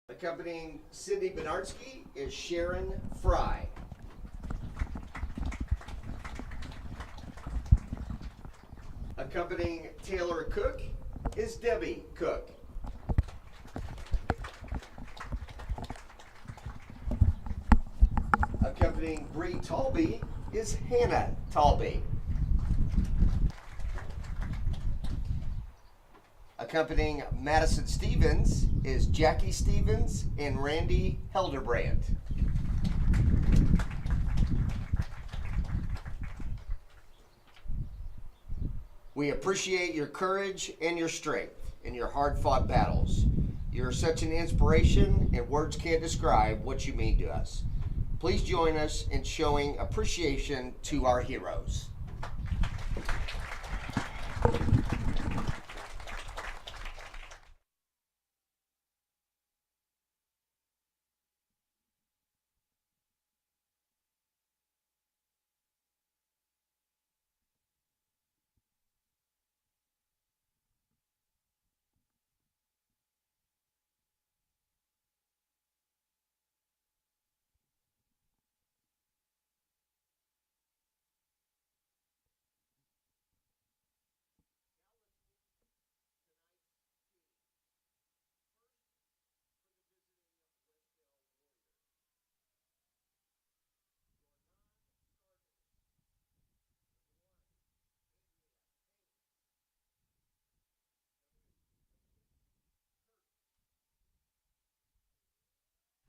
Accompanying Sydney Benardsky is Sharon Fry. Accompanying Taylor Cook is Debbie Cook. Accompanying Bree Talby is Hannah Talby. Accompanying Madison Stevens is Jackie Stevens and Randy Helderbrand. We appreciate your courage and your strength in your hard-fought battles. You're such an inspiration, and words can't describe what you mean to us. Please join us in showing appreciation to our heroes.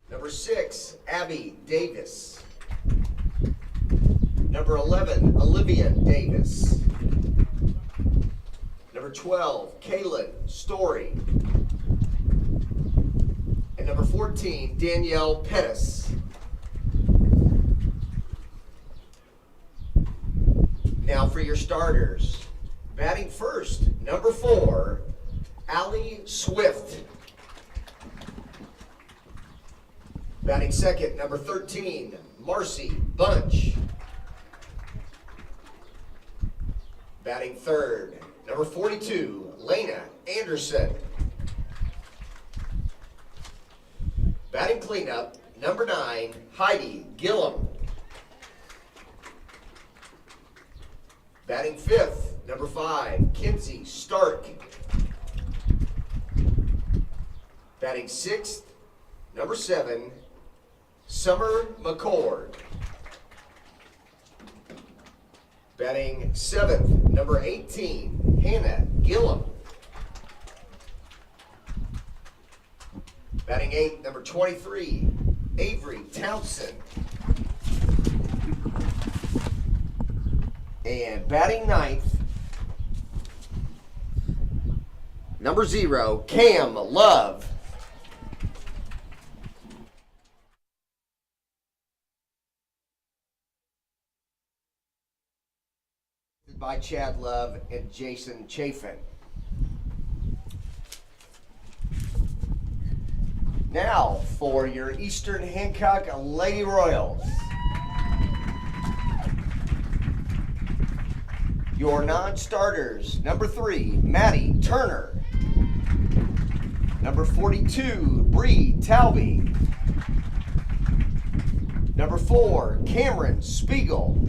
Number 6, Abby Davis. Number 11, Olivia Davis. Number 12, KAYLEE Story. And number 14, Danielle Pettis. Now for your starters. Batting first, number 4, Allie Swift. Batting second, number 13, Marcy Bunch. Batting third, number 42, Lena Anderson. Batting cleanup, number 9, Heidi Gillum. Batting fifth, number 5, Kinsey Stark. Batting sixth, number 7, Summer McCord. Batting seventh, number 18, Hannah Gillum. Batting eighth, number 23, Avery Townsend. And batting ninth, number 0, Cam Love. By Chad Love and Jason Chafin. Now for your Eastern Hancock Lady Royals. Your non-starters, number 3, Maddie Turner. Number 42, Bree Talby. Number 4, Cameron Spiegel.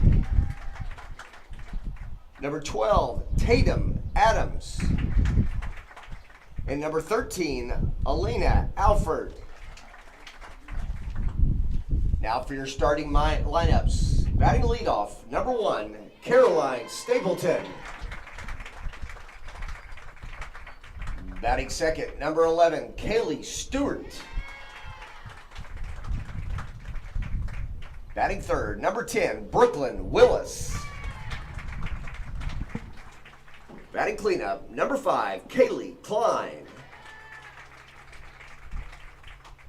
Number 12, Tatum Adams. And number 13, Alina Alford. Now for your starting lineups. Batting leadoff, number 1, Caroline Stapleton. Batting second, number 11, KAYLEE Stewart. Batting third, number 10, Brooklyn Willis. Batting cleanup, number 5, KAYLEE Klein.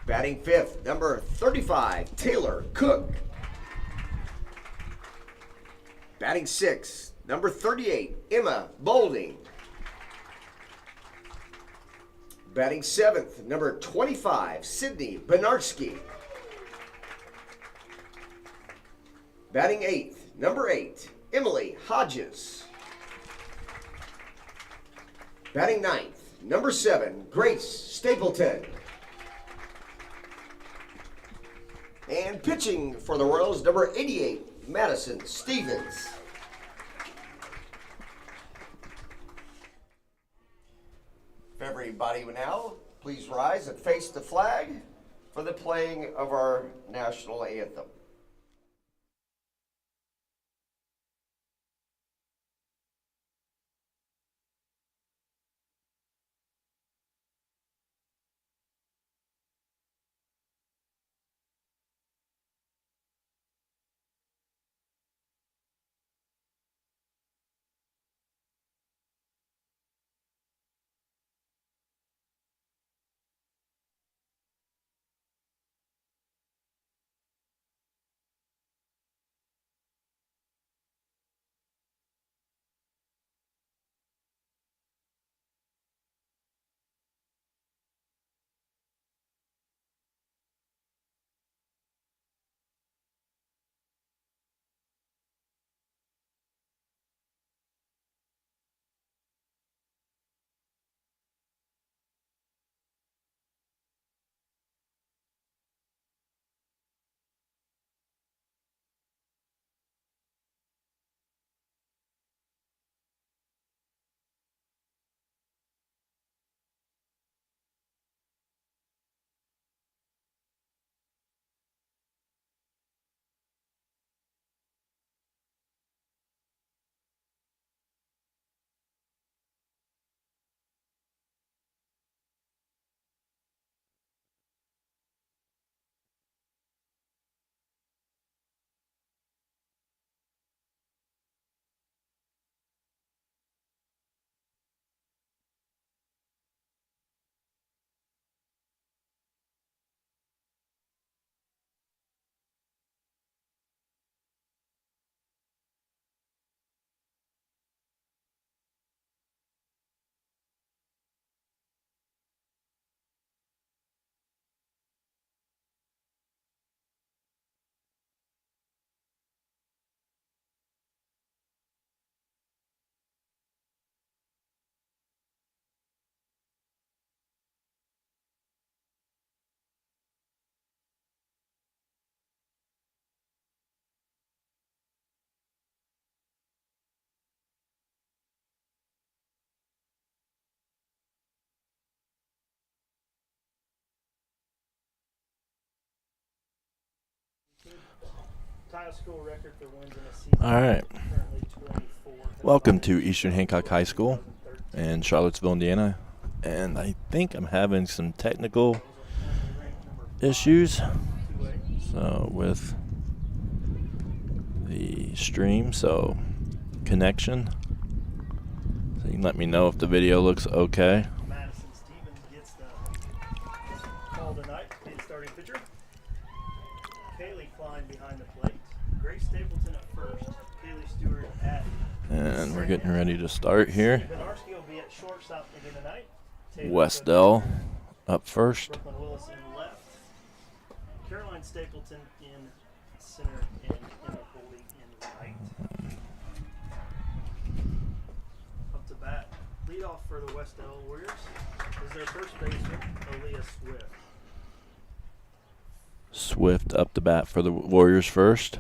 Batting fifth, number 35, Taylor Cook. Batting sixth, number 38, Emma Boulding. Batting seventh, number 25, Sydney Benardsky. Batting eighth, number 8, Emily Hodges. Batting ninth, number 7, Grace Stapleton. And pitching for the Royals, number 88, Madison Stevens. If everybody would now please rise and face the flag for the playing of our national anthem. All right. Welcome to Eastern Hancock High School in Charlottesville, Indiana. And I think I'm having some technical issues with the stream, so connection. So you can let me know if the video looks okay. Madison Stevens gets the call tonight. He's starting pitcher. KAYLEE Klein behind the plate. Grace Stapleton at first. KAYLEE Stewart at And we're getting ready to start here. Benarski will be at shortstop again tonight. Wes-Del up first. Brooklyn Willis in left. Caroline Stapleton in center and Emma Goldie in right. Up to bat. Leadoff for the Wes-Del Warriors is their first baseman, Aaliyah Swift. Swift up to bat for the Warriors first.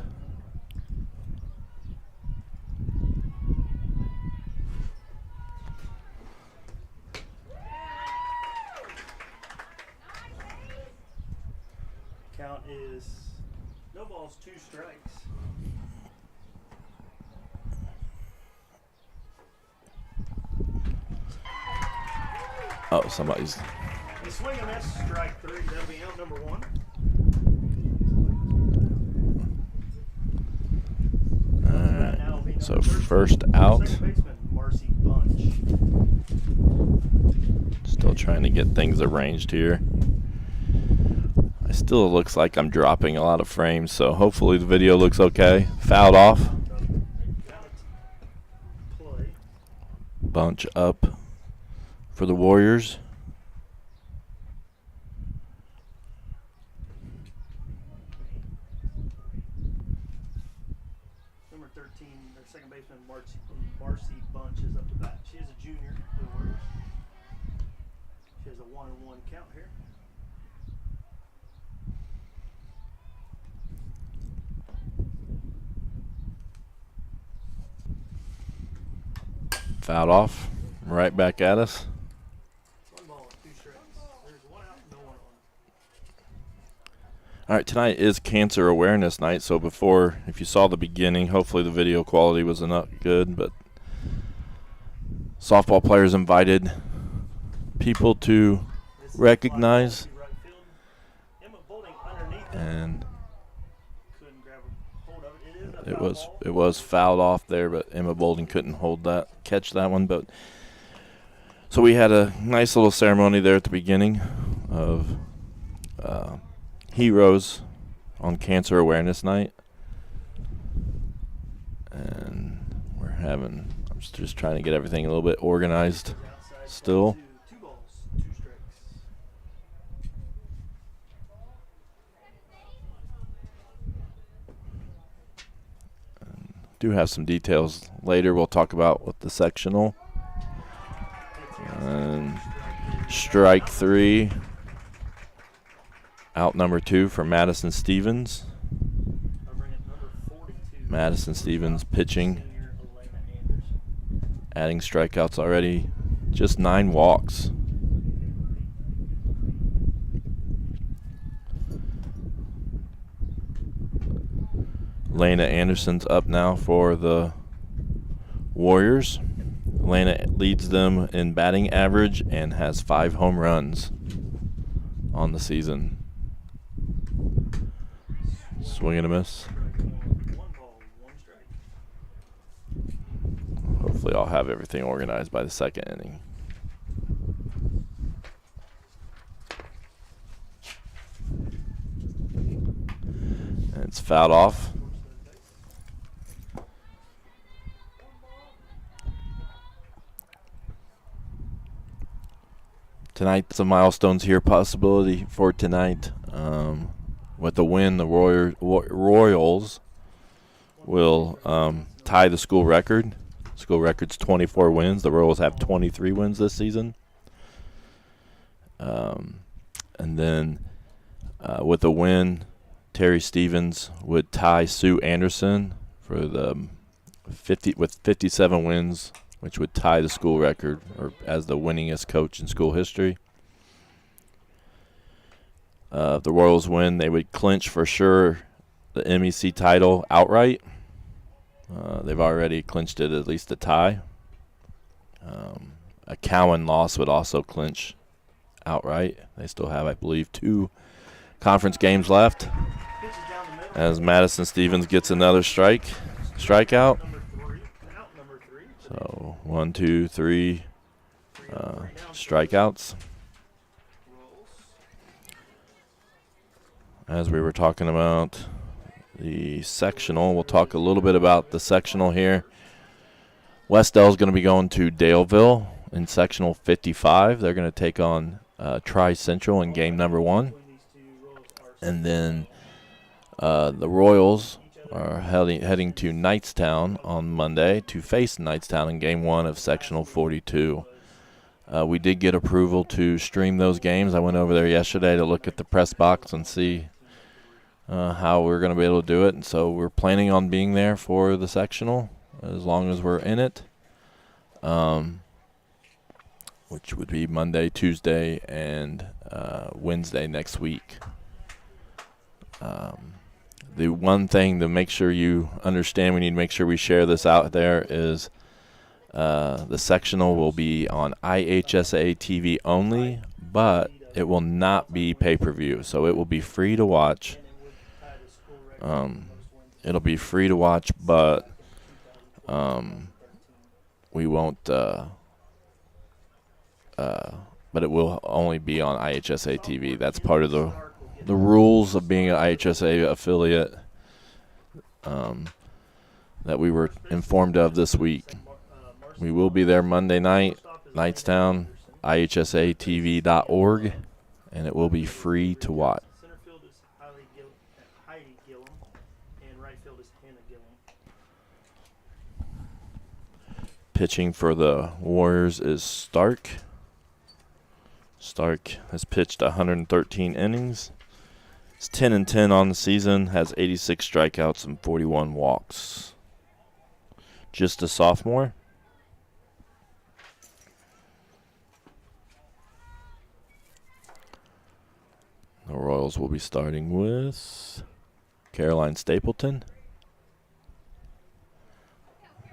Count is no balls, 2 strikes. Oh, somebody's. The swing and miss, strike 3. That'll be out number 1. Alright, so first out. Second baseman, Marcy Bunch. Still trying to get things arranged here. It still looks like I'm dropping a lot of frames, so hopefully the video looks okay. Fouled off. Play. Bunch up for the Warriors. Number 13, their second baseman, Marcy Bunch is up to bat. She is a junior for the Warriors. She has a 1-1 count here. Fouled off. Right back at us. 1 ball, 2 strikes. There's 1 out, no 1 on. All right, tonight is Cancer Awareness Night, so before, if you saw the beginning, hopefully the video quality wasn't up good, but softball players invited people to This is recognize, fly ball to right field. Emma Boulding underneath it. and Couldn't grab a hold of it. It is a it foul was ball. it was fouled off there, but Emma Bolden couldn't catch that one. But so we had a nice little ceremony there at the beginning of Heroes on Cancer Awareness Night, and I'm just trying to get everything a little bit organized Outside, still. 2 balls, 2 strikes. Do have some details later we'll talk about with the sectional. And strike 3, out number 2 for Madison Stevens. Covering at number 42. Madison Stevens pitching, Senior Elena Anderson. adding strikeouts already, just 9 walks. Lena Anderson's up now for the Warriors. Lena leads them in batting average and has 5 home runs on the season. Swing and a miss. Strike 1. 1 ball, 1 strike. Hopefully I'll have everything organized by the second inning. And it's fouled off. Tonight's a milestones here possibility for tonight. With the win, the Royals will tie the school record. School record's 24 wins. The Royals have 23 wins this season. And then with a win, Terry Stevens would tie Sue Anderson for the 57 wins, which would tie the school record or as the winningest coach in school history. If the Royals win, they would clinch for sure the MEC title outright. They've already clinched it, at least a tie. A Cowan loss would also clinch outright. They still have, I believe, 2 conference games left. Pitches down the middle. As Madison Stevens gets another strikeout. Number 3. Out number 3. So 1, 2, 3 down. strikeouts. Rolls. As we were talking about the sectional, we'll talk a little bit about the sectional here. Wes-Del is going to be going to Daleville in sectional 55. They're going to take on Tri-Central in game number 1. And then the Royals are heading to Knightstown on Monday to face Knightstown in game 1 of sectional 42. We did get approval to stream those games. I went over there yesterday to look at the press box and see how we're going to be able to do it. And so we're planning on being there for the sectional as long as we're in it, which would be Monday, Tuesday, and Wednesday next week. The one thing to make sure you understand, we need to make sure we share this out there, is the sectional will be on IHSA TV only, but it will not be pay-per-view, so it will be free to watch. It'll be free to watch, but we won't. But it will only be on IHSA TV. That's part of the rules of being an IHSA affiliate that we were informed of this week. We will be there Monday night, Knightstown, IHSATV.org, and it will be free to watch. Center field is Heidi Gillum, and right field is Hannah Gillum. Pitching for the Warriors is Stark. Stark has pitched 113 innings. He's 10-10 on the season, has 86 strikeouts and 41 walks. Just a sophomore. The Royals will be starting with Caroline Stapleton.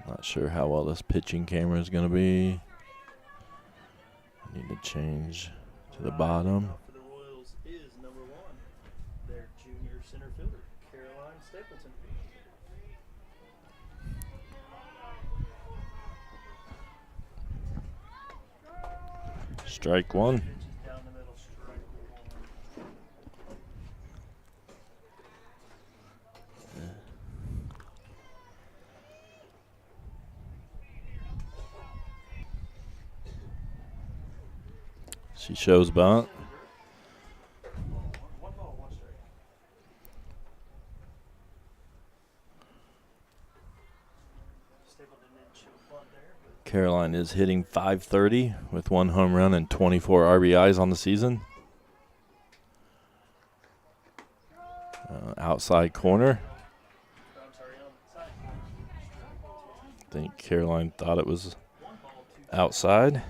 Not sure how well this pitching camera is going to be. Need to change to the bottom. For the Royals is number 1, their junior center fielder, Caroline Stapleton. Strike one. Pitches down the middle, strike 1. She shows bunt. 1 ball, 1 strike. Stapleton didn't show bunt there, but Caroline is hitting .530 with 1 home run and 24 RBIs on the season. Outside corner. I'm sorry, on the side. I think Caroline thought it was 1 ball, 2 outside.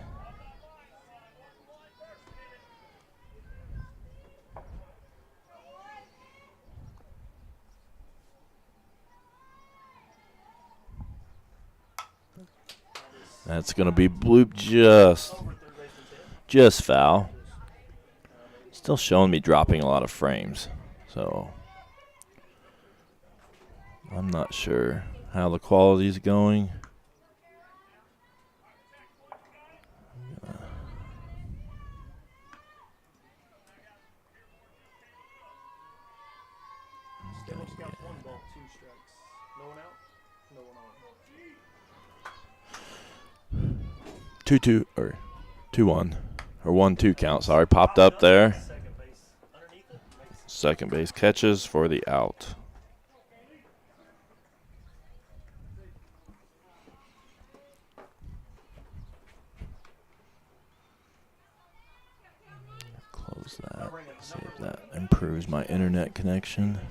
That's going to be bloop just over third baseman's head. foul. Still showing me dropping a lot of frames. So I'm not sure how the quality's going. Stapleton counts 1 ball, 2 strikes. No one out, no one on. 2-2 or 2-1 or 1-2 count. Sorry, popped up there. Second base underneath it makes Second base catches for the out. Close that. See if that improves my internet connection. Stewart.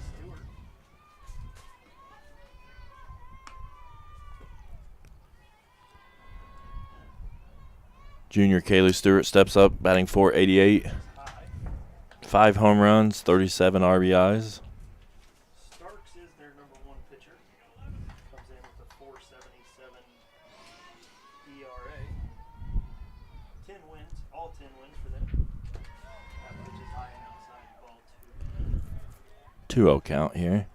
Junior KAYLEE Stewart steps up, batting .488. High. 5 home runs, 37 RBIs. Starks is their number 1 pitcher. Comes in with a .477 ERA. 10 wins, all 10 wins for them. That pitch is high and outside, ball 2. 2-0 count here.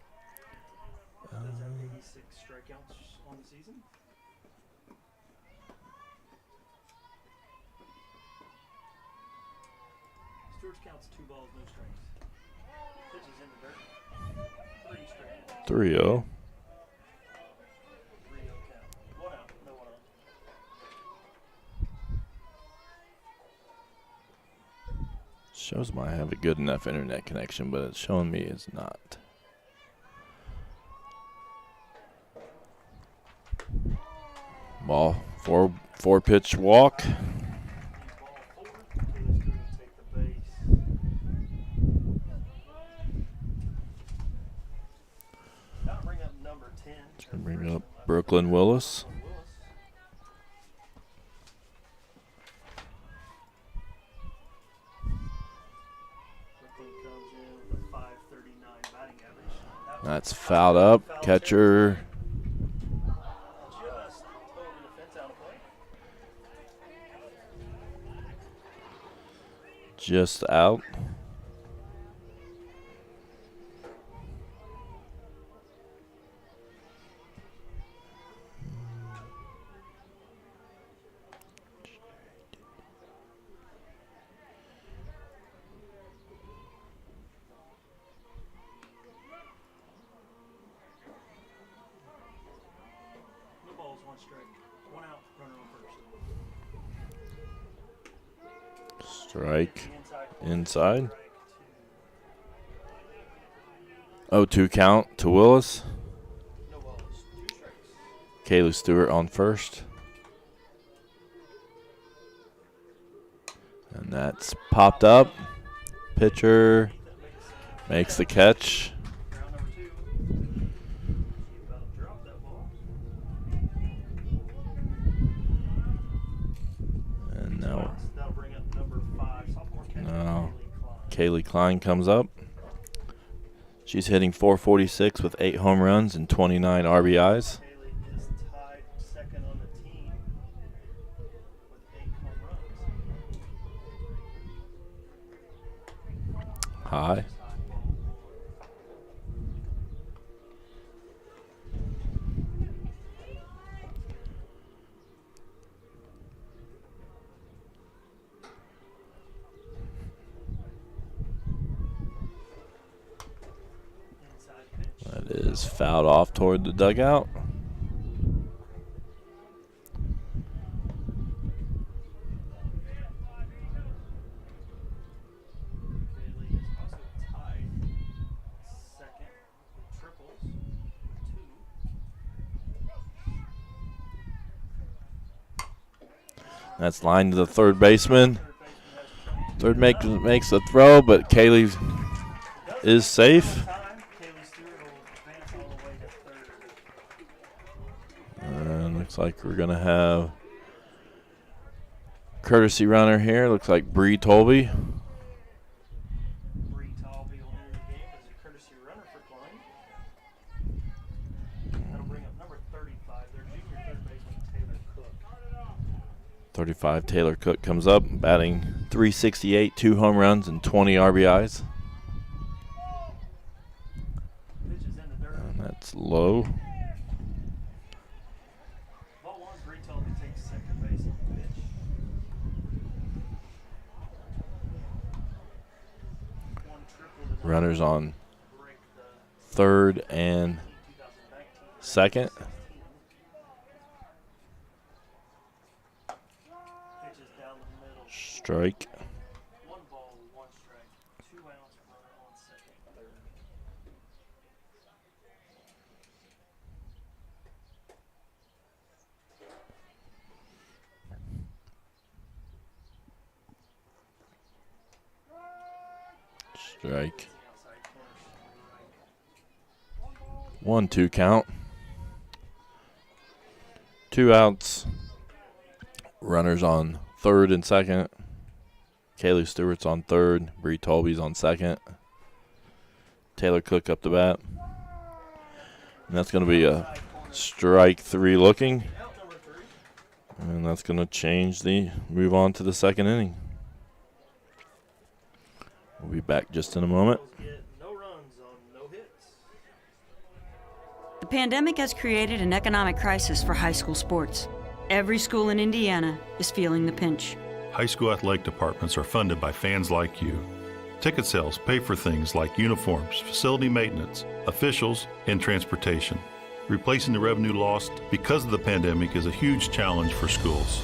Does have 86 strikeouts on the season. Stewart's counts 2 balls, no strikes. Pitches in the dirt. 3 straight. 3-0. 3-0 count. 1 out, no one on. Shows me I have a good enough internet connection, but it's showing me it's not. Ball, four pitch walk. Ball 4. KAYLEE's going to take the base. Now bring up number 10. Gonna bring up Brooklyn Willis. Brooklyn comes in with a .539 batting average. That's fouled up. Catcher Just over the fence out of play. just out. No balls, 1 strike. 1 out, runner on first. Strike Inside. inside. Strike 2. 0-2 count to Willis. No balls, 2 strikes. KAYLEE Stewart on first. And that's popped up. Pitcher makes the catch. Round number 2. She about to drop that ball. And now That'll bring up number 5, sophomore catcher No. KAYLEE KAYLEE Klein comes up. She's hitting .446 with 8 home runs and 29 RBIs. KAYLEE is tied second on the team with 8 home runs. High. That is fouled off toward the dugout. KAYLEE is also tied second with triples with 2. That's lined to the third baseman. Third makes the throw, but KAYLEE is safe. And looks like we're going to have courtesy runner here. Looks like Bree Tolby. Bree Tolby will enter the game as a courtesy runner for Klein. That'll bring up number 35, their junior third baseman, Taylor Cook. 35, Taylor Cook comes up, batting .368, 2 home runs and 20 RBIs. Pitch is in the dirt. And that's low. Ball 1, Bree Tolby takes second base on the pitch. One triple to Runners on break the third and 2019. second. Pitch is down the middle. Strike. 1 ball, 1 strike. 2 outs, runner on second, third. Strike. Outside corner strike. 1-2 count. 2 outs. Runners on third and second. KAYLEE Stewart's on third. Bree Tolby's on second. Taylor Cook up the bat. And that's going to be a strike 3 looking. Out number 3. And that's going to move on to the second inning. We'll be back just in a moment. Get no runs on no hits. The pandemic has created an economic crisis for high school sports. Every school in Indiana is feeling the pinch. High school athletic departments are funded by fans like you. Ticket sales pay for things like uniforms, facility maintenance, officials, and transportation. Replacing the revenue lost because of the pandemic is a huge challenge for schools.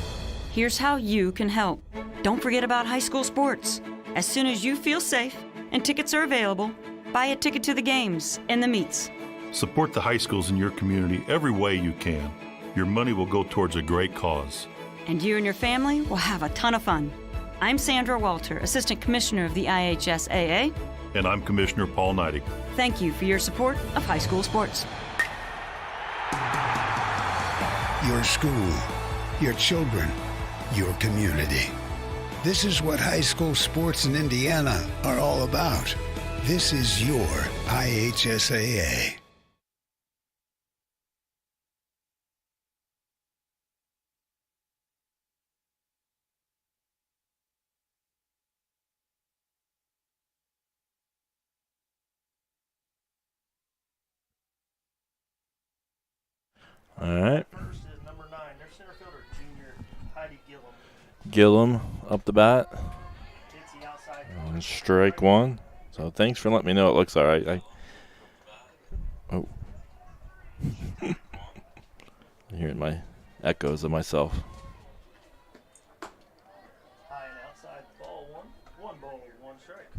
Here's how you can help. Don't forget about high school sports. As soon as you feel safe and tickets are available, buy a ticket to the games and the meets. Support the high schools in your community every way you can. Your money will go towards a great cause. And you and your family will have a ton of fun. I'm Sandra Walter, Assistant Commissioner of the IHSAA. And I'm Commissioner Paul Neidig. Thank you for your support of high school sports. Your school, your children, your community. This is what high school sports in Indiana are all about. This is your IHSAA. All right. First is number 9, their center fielder, junior Heidi Gillum. Gillum up the bat. Hits the outside And corner. strike 1. So thanks for letting me know it looks all right. I'm hearing my echoes of myself. High and outside, ball 1. 1 ball, 1 strike.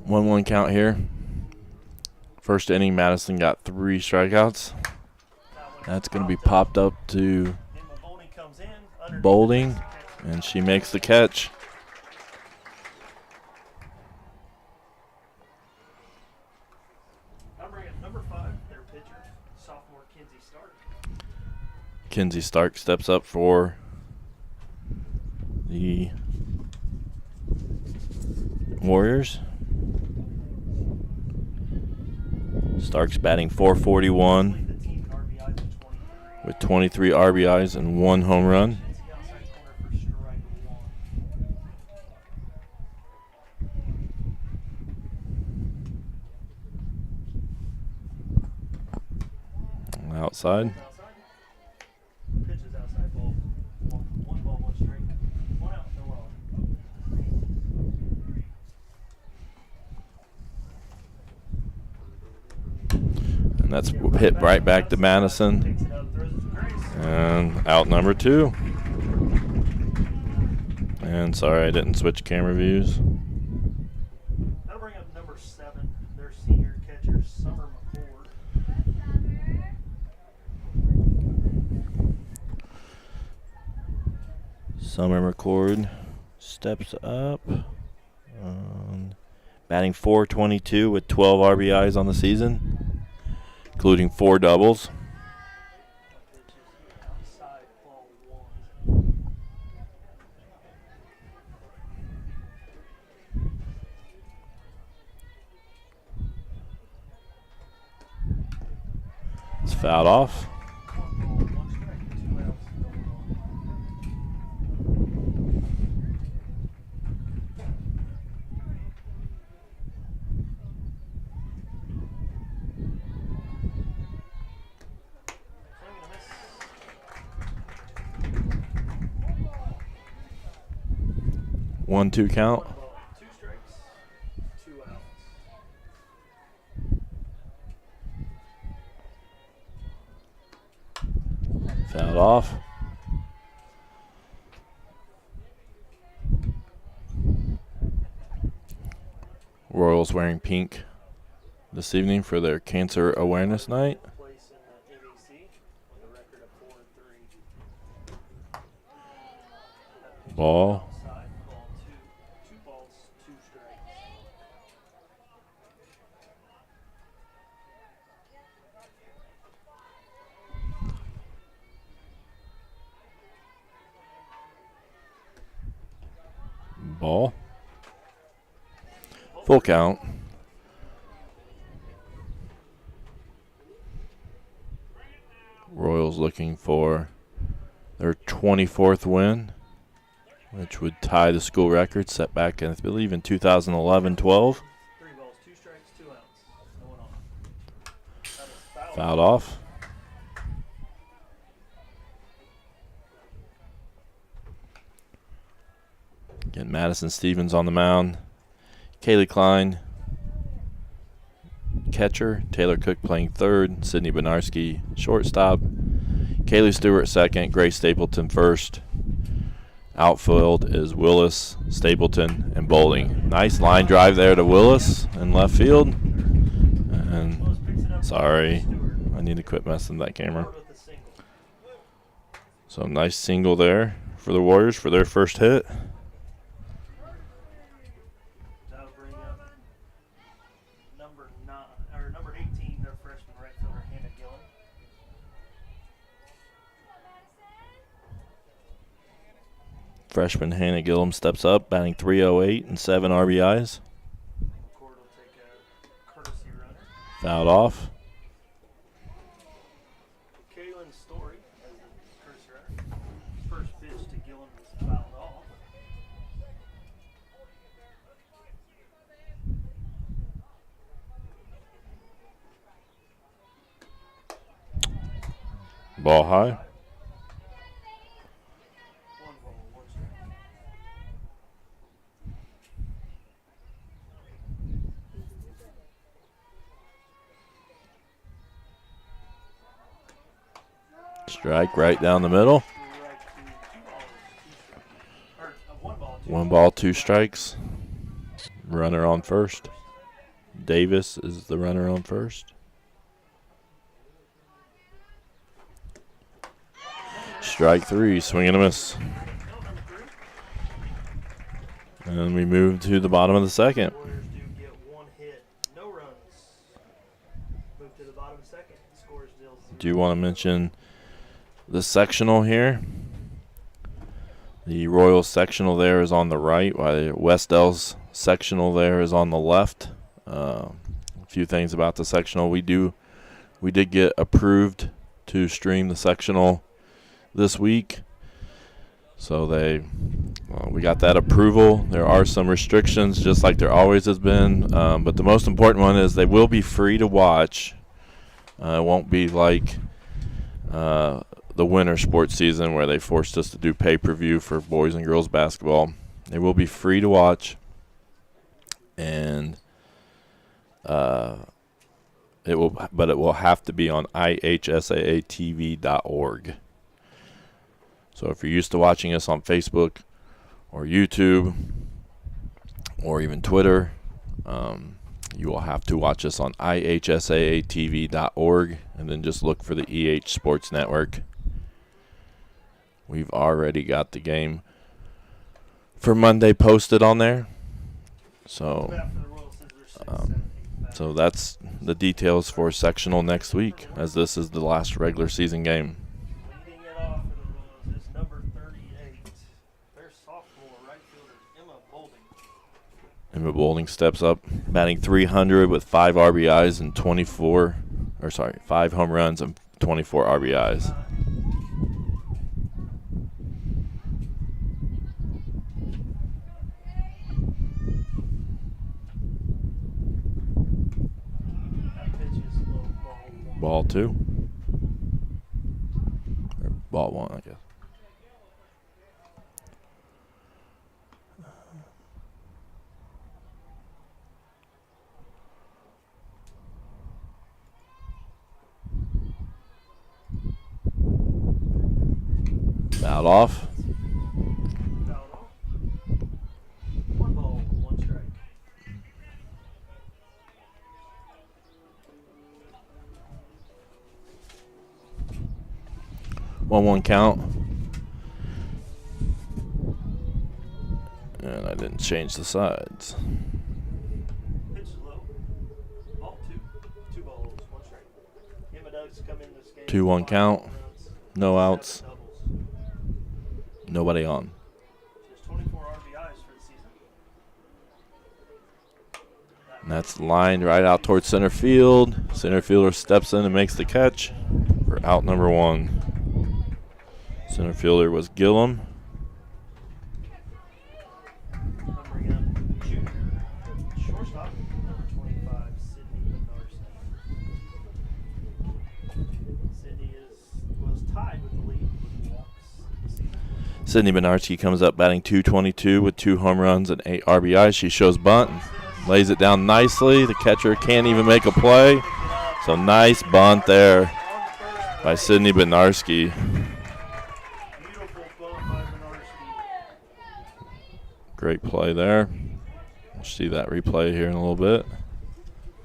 One count here. First inning, Madison got 3 strikeouts. That's going to be popped up to Emma Bolding comes in. Underneath Bolding, the catch. and she makes the catch. Number 5, their pitcher, sophomore Kinsey Stark. Mackenzie Stark steps up for the Warriors. Stark's batting .441 with 23 RBIs and 1 home run. Outside. Pitches outside, ball. One ball, one strike. One out, no out. And that's hit right back to Madison. Takes it up, throws it to Grace. And out number 2. And sorry I didn't switch camera views. That'll bring up number 7, their senior catcher, Summer McCord. Summer McCord steps up. Batting .422 with 12 RBIs on the season, including 4 doubles. Outside, ball 1. It's fouled off. One ball, one strike, 2 outs, no one Swing and a miss. 1-2 count. 1 ball, 2 strikes, 2 outs. Fouled off. Royals wearing pink this evening for their Cancer Awareness Night. Place in the ABC with a record of 4-3. Ball. Outside, ball 2. 2 balls, 2 strikes. Ball. Full count. Royals looking for their 24th win, which would tie the school record set back, I believe, in 2011-12. 3 balls, 2 strikes, 2 outs. No one on. That is Fouled off. Again, Madison Stevens on the mound. KAYLEE Klein, catcher. Taylor Cook playing third. Sydney Benarski, shortstop. KAYLEE Stewart second. Grace Stapleton first. Outfield is Willis, Stapleton, and Bowling. Nice line drive there to Willis in left field. And sorry, I need to quit messing with that camera. with a single. So nice single there for the Warriors for their first hit. That'll bring up number 9 or number 18, their freshman right fielder, Hannah Gillen. Freshman Hannah Gillum steps up, batting .308 and 7 RBIs. McCord will take a courtesy runner. Fouled off. Kaylin Story as the courtesy runner. First pitch to Gillen was fouled off. Ball high. 1 ball, 1 strike. Strike right down the middle. Right to 2 balls, 2 strikes. Or 1 ball, 2 1 ball, 2 strikes. Runner on first. Davis is the runner on first. Strike 3, swing and a miss. And we move to the bottom of the second. Warriors do get 1 hit, no runs. Move to the bottom second. Score is still 0. Do you want to mention the sectional here. The Royal sectional there is on the right, while the Wes-Del's sectional there is on the left. A few things about the sectional. We did get approved to stream the sectional this week, so we got that approval. There are some restrictions, just like there always has been, but the most important one is they will be free to watch. It won't be like the winter sports season where they forced us to do pay-per-view for boys and girls basketball. They will be free to watch, and it will have to be on ihsaatv.org. So if you're used to watching us on Facebook or YouTube or even Twitter, you will have to watch us on ihsaatv.org, and then just look for the EH Sports Network. We've already got the game for Monday posted on there. So that's the details for sectional next week, as this is the last regular season game. Leading it off for the Royals is number 38. Their sophomore right fielder, Emma Boulding. Emma Boulding steps up, batting .300 with 5 RBIs and 5 home runs and 24 RBIs. Ball 2. Or ball 1, I guess. Fouled off. 1 ball, 1 strike. 1-1 count. And I didn't change the sides. Pitch is low. Ball 2. 2 balls, 1 strike. Emma Doug's come in this game. 2-1 count. No outs. 7 doubles. Nobody on. She has 24 RBIs for the season. And that's lined right out towards center field. Center fielder steps in and makes the catch for out number 1. Center fielder was Gillum. Numbering up junior shortstop, number 25, Sydney Benarski. Sydney was tied with the lead with walks this season. Sydney Benarski comes up batting .222 with 2 home runs and 8 RBIs. She shows bunt, lays it down nicely. The catcher can't even make a play. So nice bunt there by Sydney Benarski. Beautiful bunt by Benarski. Great play there. We'll see that replay here in a little bit.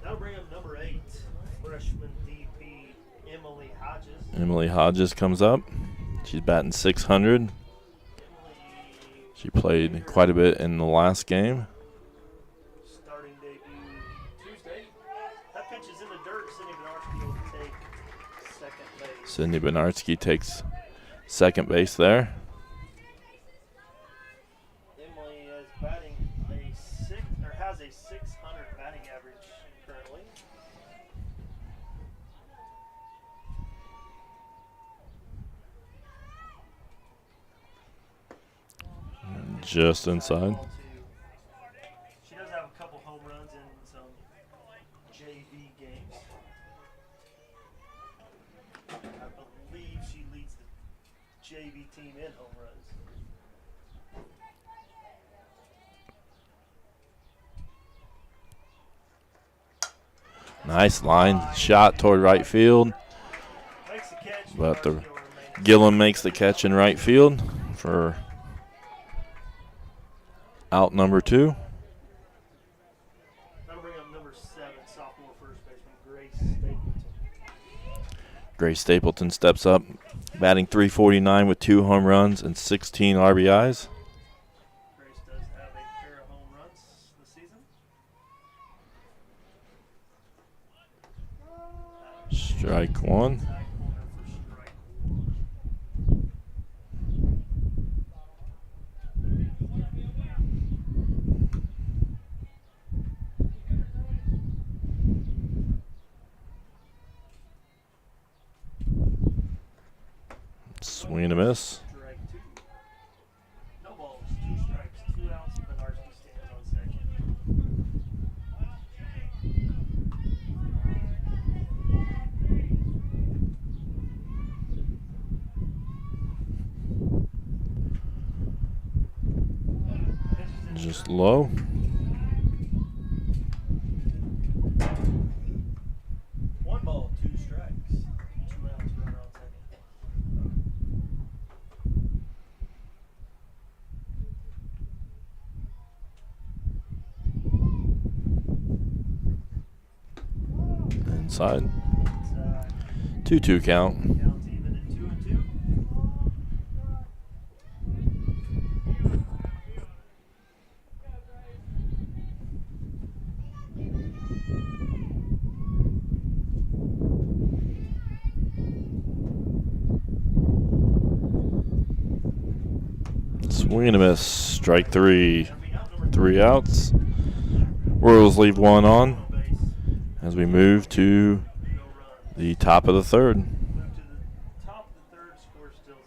That'll bring up number 8, freshman DP Emily Hodges. Emily Hodges comes up. She's batting .600. She played quite a bit in the last game. Starting debut Tuesday. That pitch is in the dirt. Sydney Benarski will take second base. Sydney Benarski takes second base there. Emily is batting has a 600 batting average currently. Just inside. She does have a couple home runs in some JV games. I believe she leads the JV team in home runs. Nice line shot toward right field. Makes the catch. But Gillum makes the catch in right field for out number 2. That'll bring up number 7, sophomore first baseman Grace Stapleton. Grace Stapleton steps up, batting .349 with 2 home runs and 16 RBIs. Grace does have a pair of home runs this season. Strike 1. Back corner for strike. Swing and a miss. Strike two. No balls, 2 strikes, 2 outs. Varsity stands on second. Just low. 1 ball, 2 strikes, 2 outs. Runner on second. Inside. Inside. 2-2 count. Counts even at 2 and 2. Swing and a miss. Strike 3. 3 outs. Royals leave 1 on as we move to the top of the 3rd. Move to the top of the 3rd. Score still 0-0.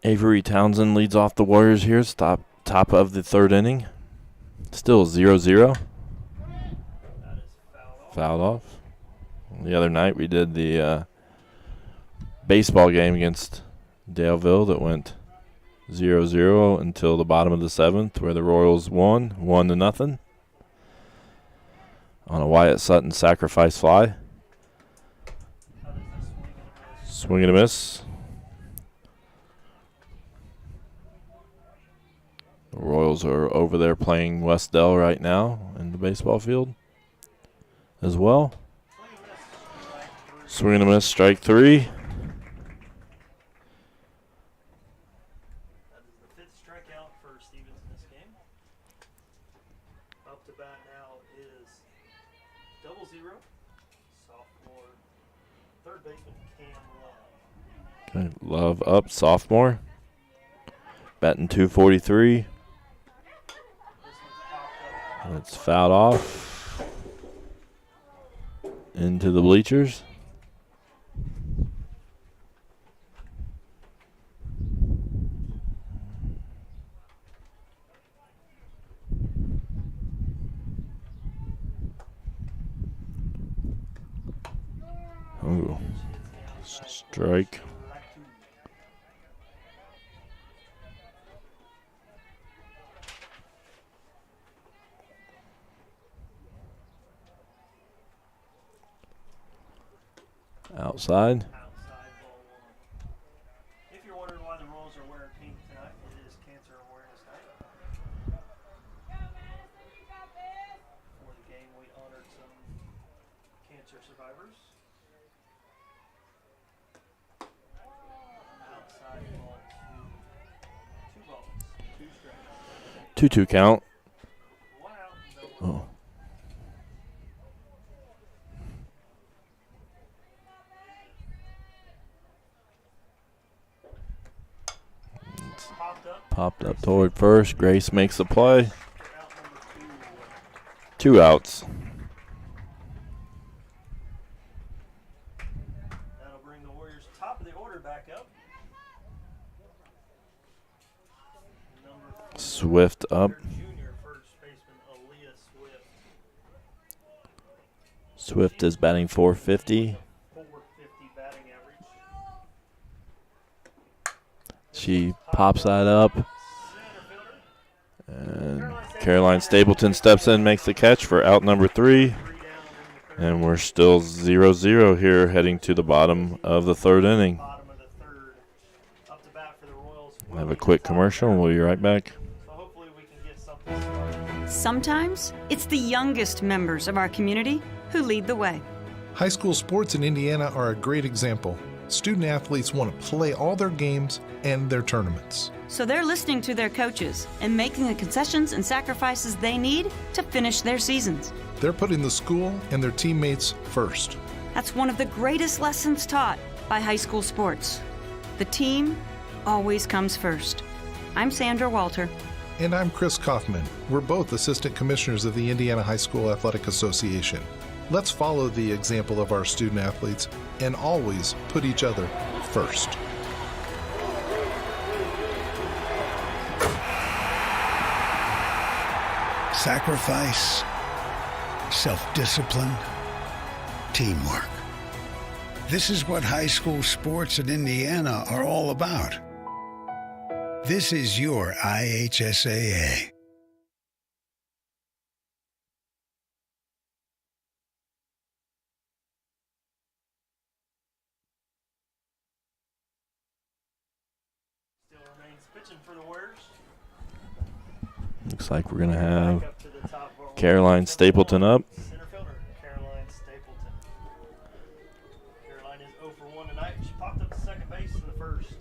Avery Townsend leads off the Warriors here. It's top of the 3rd inning. Still 0-0. That is fouled off. Fouled off. The other night we did the baseball game against Daleville that went 0-0 until the bottom of the 7th, where the Royals won 1-0 on a Wyatt Sutton sacrifice fly. How does this Swing and a miss. The Royals are over there playing Wes-Del right now in the baseball field as well. Swing and a miss, strike 3. That is the 5th strikeout for Stevens in this game. Up to bat now is 0-0. Sophomore, 3rd baseman Cam Love. Okay, Love up, sophomore. Batting 243. This one's popped up. It's fouled off into the bleachers. Ooh. Strike. Outside. Outside ball 1. If you're wondering why the Royals are wearing pink tonight, it is Cancer Awareness Night. For the game, we honored some cancer survivors. Outside ball 2. 2 balls, 2 strikes. 2-2 count. 1 out, no one. Oh. Popped up toward first. Grace makes the play. For out number 2 outs. That'll bring the Warriors top of the order back up. Swift up. Their junior first baseman, Aaliyah Swift. Swift is batting 450. 450 batting average. She pops that up. Center fielder. And Caroline Stapleton steps in, makes the catch for out number 3. 3 down in the third. And we're still 0-0 here, heading to the bottom of the 3rd inning. Bottom of the 3rd. Up to bat for the Royals. Have a quick commercial, and we'll be right back. So hopefully we can get something started. Sometimes it's the youngest members of our community who lead the way. High school sports in Indiana are a great example. Student athletes want to play all their games and their tournaments. So they're listening to their coaches and making the concessions and sacrifices they need to finish their seasons. They're putting the school and their teammates first. That's one of the greatest lessons taught by high school sports. The team always comes first. I'm Sandra Walter. And I'm Chris Kaufman. We're both assistant commissioners of the Indiana High School Athletic Association. Let's follow the example of our student athletes and always put each other first. Sacrifice, self-discipline, teamwork. This is what high school sports in Indiana are all about. This is your IHSAA. Still remains pitching for the Warriors. Looks like we're going to have Back up to the top of our Caroline Stapleton up. Center fielder, Caroline Stapleton. Caroline is 0 for 1 tonight. She popped up to second base in the first.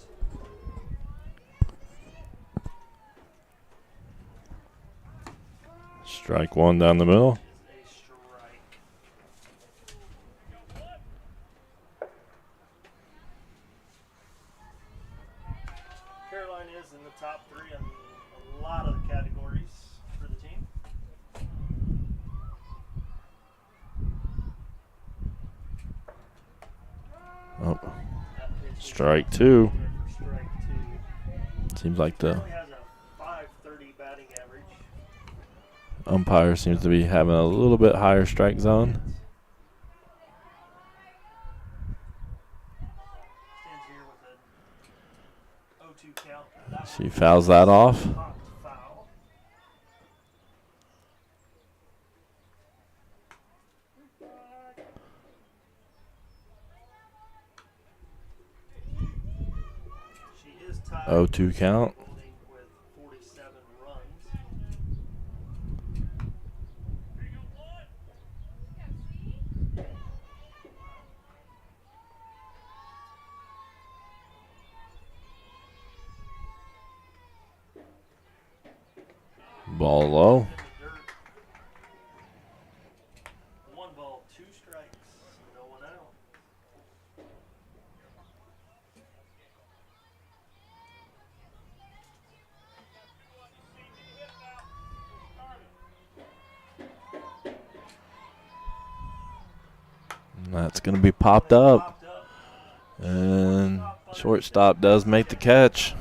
Strike 1 down the middle. Is a strike. Caroline is in the top 3 in a lot of the categories for the team. Oh, That pitch is strike 2. for strike 2. Seems like the Currently has a 530 batting average. umpire seems to be having a little bit higher strike zone. Stands here with a 0-2 count. That She one fouls that off. popped foul. She is tied 0-2 count. holding with 47 runs. Ball low. In the dirt. 1 ball, 2 strikes, no one out. And that's going to be popped up. Popped up. And shortstop does make the catch.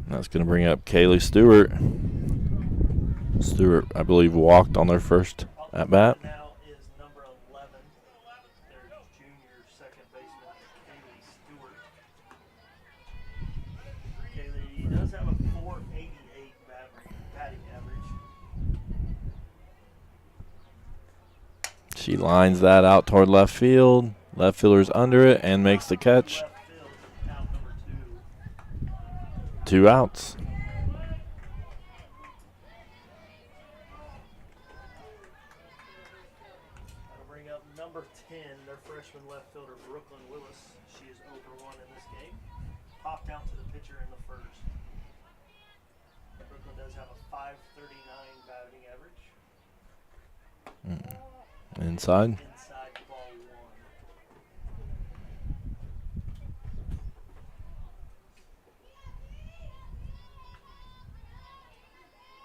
That's going to bring up KAYLEE Stewart. Stewart, I believe, walked on their first at bat. Now is number 11, their junior second baseman, KAYLEE Stewart. KAYLEE does have a 488 batting average. She lines that out toward left field. Left fielder's under it and makes the catch. Left field, out number 2. 2 outs. That'll bring up number 10, their freshman left fielder, Brooklyn Willis. She is 0 for 1 in this game. Popped out to the pitcher in the first. Brooklyn does have a 539 batting average. Inside. Inside ball 1.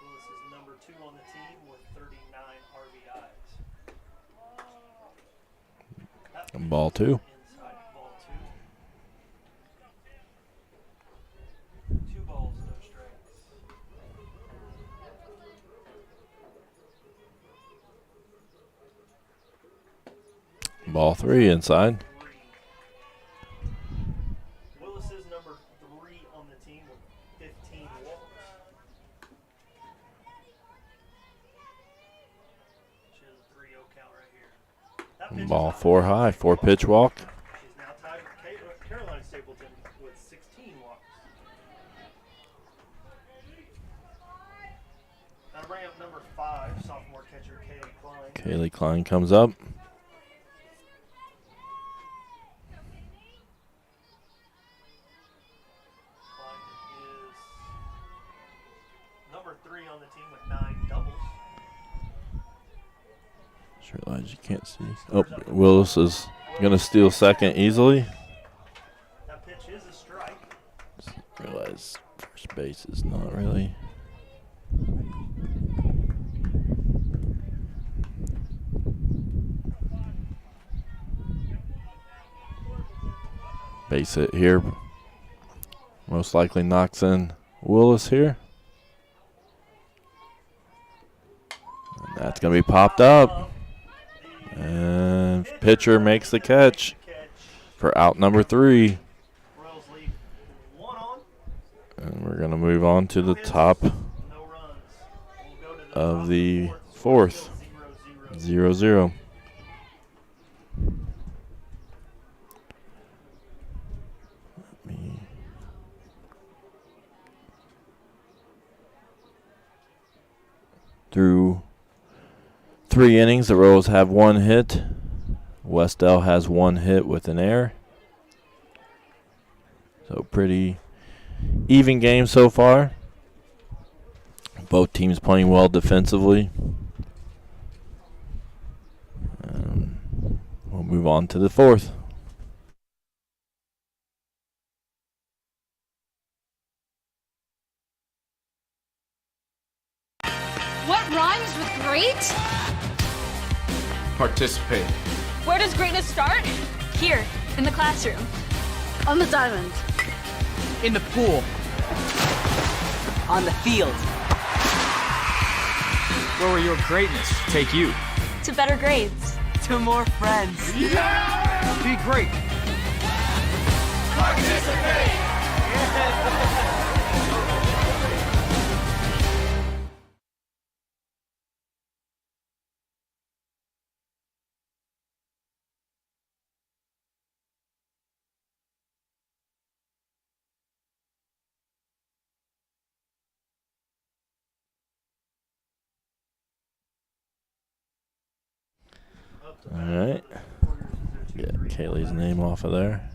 Willis is number 2 on the team with 39 RBIs. That Ball 2. Inside ball 2. 2 balls, no strikes. Ball 3 inside. Willis is number 3 on the team with 15 walks. She has a 3-0 count right here. That pitch is Ball up. 4 high. 4 pitch walk. She's now tied with Caroline Stapleton with 16 walks. Now bring up number 5, sophomore catcher KAYLEE Klein. KAYLEE Klein comes up. Klein is number 3 on the team with 9 doubles. Just realized you can't see. Oh, Willis is going to steal second easily. That pitch is a strike. Just realize first base is not really. Base hit here. Most likely knocks in Willis here. And that's going to be popped up. And pitcher makes the catch for out number 3. Royals lead 1 on. And we're going to move on to the top No runs. We'll go to the of top the of the 4th. 0-0. 0-0. Through 3 innings, the Royals have 1 hit. Wes-Del has 1 hit with an error. So pretty even game so far. Both teams playing well defensively. We'll move on to the 4th. What rhymes with great? Participate. Where does greatness start? Here, in the classroom. On the diamond. In the pool. On the field. Where will your greatness take you? To better grades. To more friends. Yeah! Be great. Participate! All right. Get KAYLEE's name off of there.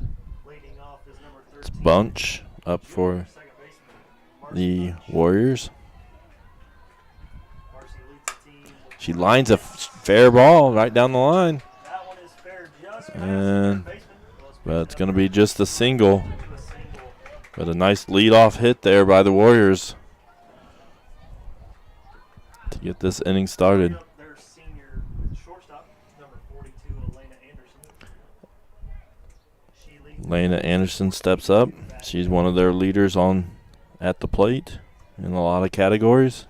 Leading off is number It's 13. Bunch up for Second baseman, the Varsity. Warriors. Varsity leads the team with She lines a fair ball right down the line. that one is fair just past And third baseman. but it's going to be just a single. Into a single. But a nice leadoff hit there by the Warriors to get this inning started. Up their senior shortstop, number 42, Elena Anderson. She leads Lena Anderson steps up. She's one of their leaders on at the plate in a lot of categories.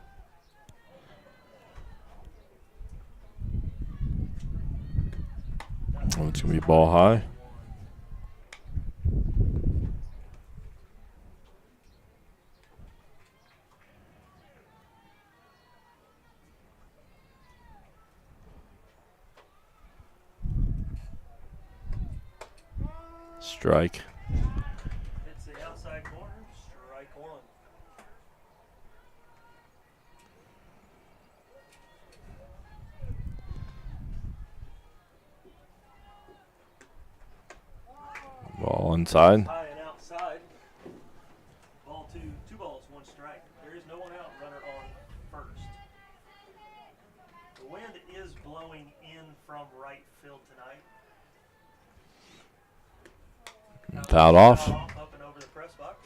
Oh, it's going to be ball high. Strike. hits the outside corner, strike 1. Ball inside. High and outside. Ball 2, 2 balls, 1 strike. There is no one out, runner on first. The wind is blowing in from right field tonight. Fouled off. Up and over the press box.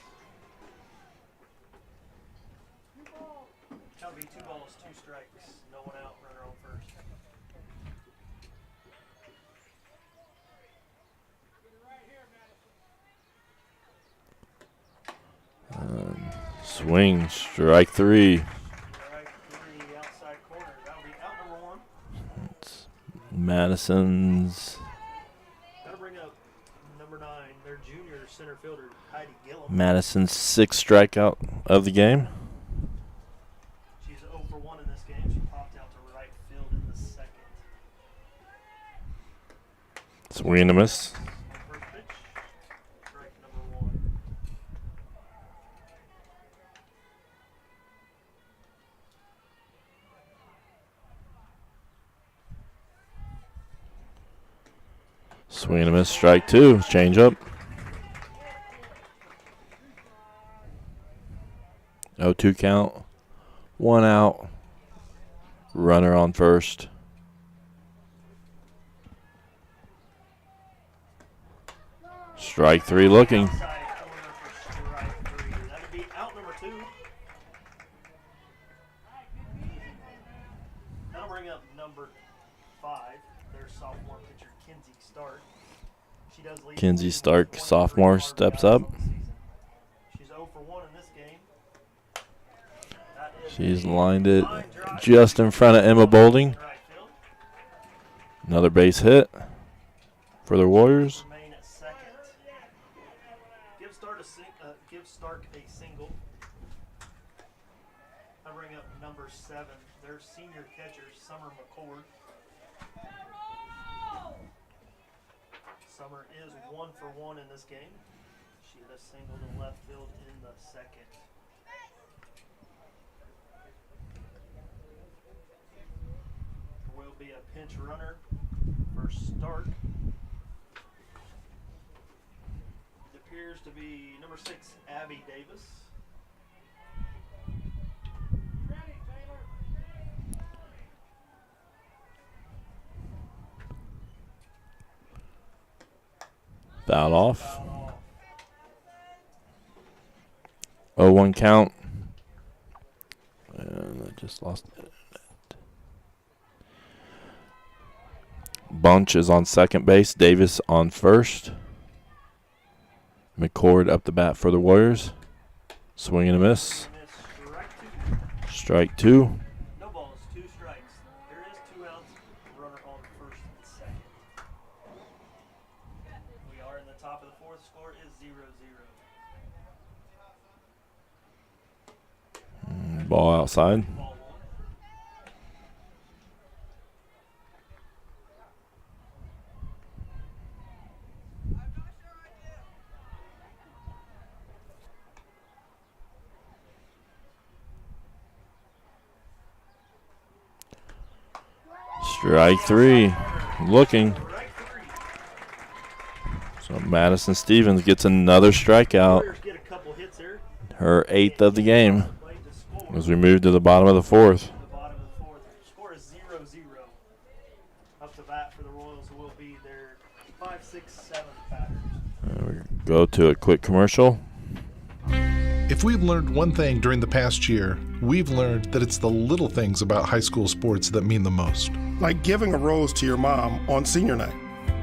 That'll be 2 balls, 2 strikes. No one out, runner on first. Swing, strike three. Strike three, outside corner. That'll be out number one. Madison's. That'll bring up number 9, their junior center fielder, Heidi Gillum. Madison's 6th strikeout of the game. She's 0 for 1 in this game. She popped out to right field in the second. Swing and a miss. First pitch, strike number 1. Swing and a miss, strike two. Change up. 0-2 count. 1 out. Runner on first. Strike three looking. Outside corner for strike 3. That'll be out number 2. That'll bring up number 5, their sophomore pitcher, Kinsey Stark. She does lead Kinsey the Stark, league with sophomore, 23 steps RBIs up. on the season. She's 0 for 1 in this game. That is She's a lined it line drive just in front of Emma Bolding. to right field. Another base hit for the Warriors. Remain at second. Give Stark a single. I bring up number 7, their senior catcher, Summer McCord. Summer is 1 for 1 in this game. She hit a single to left field in the second. There will be a pinch runner for Stark. It appears to be number 6, Abby Davis. Foul off. Fouled off. 0-1 count. And I just lost it. Bunch is on second base. Davis on first. McCord up the bat for the Warriors. Swing and a miss. Miss strike 2. Strike two. No balls, 2 strikes. There is 2 outs. Runner on first and second. We are in the top of the 4th. Score is 0-0. Ball outside. Ball 1. Strike three. Looking. Strike 3. So Madison Stevens gets another strikeout. Warriors get a couple hits here. Her 8th of the game Played to score. as we move to the bottom of the 4th. The bottom of the 4th. Score is 0-0. Up to bat for the Royals will be their 5, 6, 7 batters. We go to a quick commercial. If we've learned one thing during the past year, we've learned that it's the little things about high school sports that mean the most. Like giving a rose to your mom on senior night,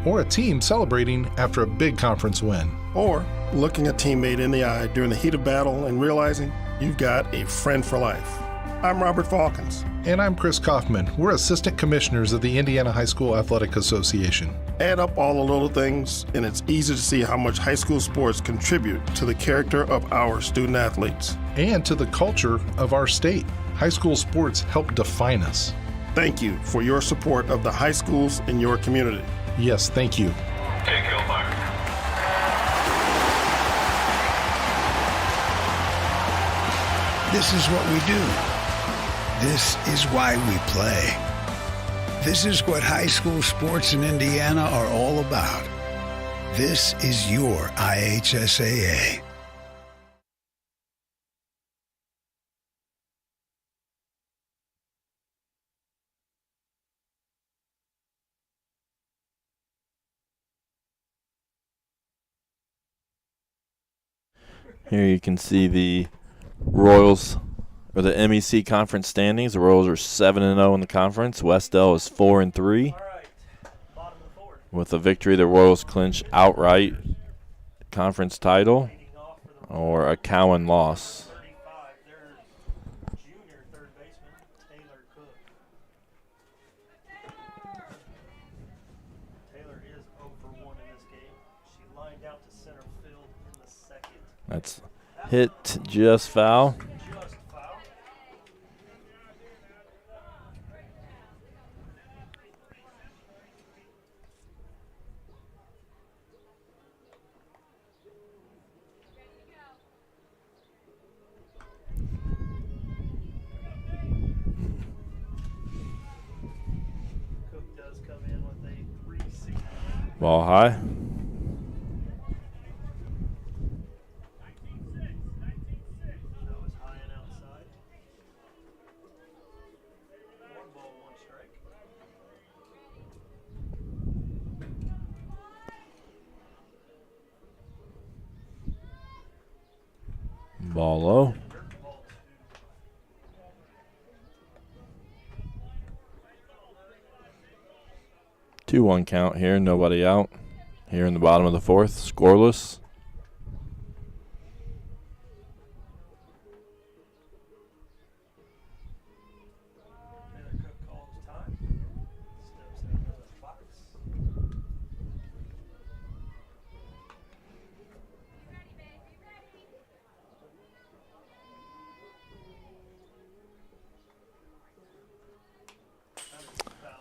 Or a team celebrating after a big conference win. or looking a teammate in the eye during the heat of battle and realizing you've got a friend for life. I'm Robert Falcons. And I'm Chris Kaufman. We're assistant commissioners of the Indiana High School Athletic Association. Add up all the little things, and it's easy to see how much high school sports contribute to the character of our student athletes. And to the culture of our state. High school sports help define us. Thank you for your support of the high schools in your community. Yes, thank you. Take Hillfire. This is what we do. This is why we play. This is what high school sports in Indiana are all about. This is your IHSAA. Here you can see the Royals, or the MEC conference standings. The Royals are 7-0 in the conference. Wes-Del is 4-3. All right. Bottom of the 4th. With a victory, the Royals clinch outright conference title, Leading off for the or a Cowan loss. 35. That's hit, just foul. Just foul. Cook does come in with a 360. Ball high. That was high and outside. 1 ball, 1 strike. Ball low. Ball 2-1 count here. Nobody out. Here in the bottom of the 4th. Scoreless. Taylor Cook calls time. Steps out of the box.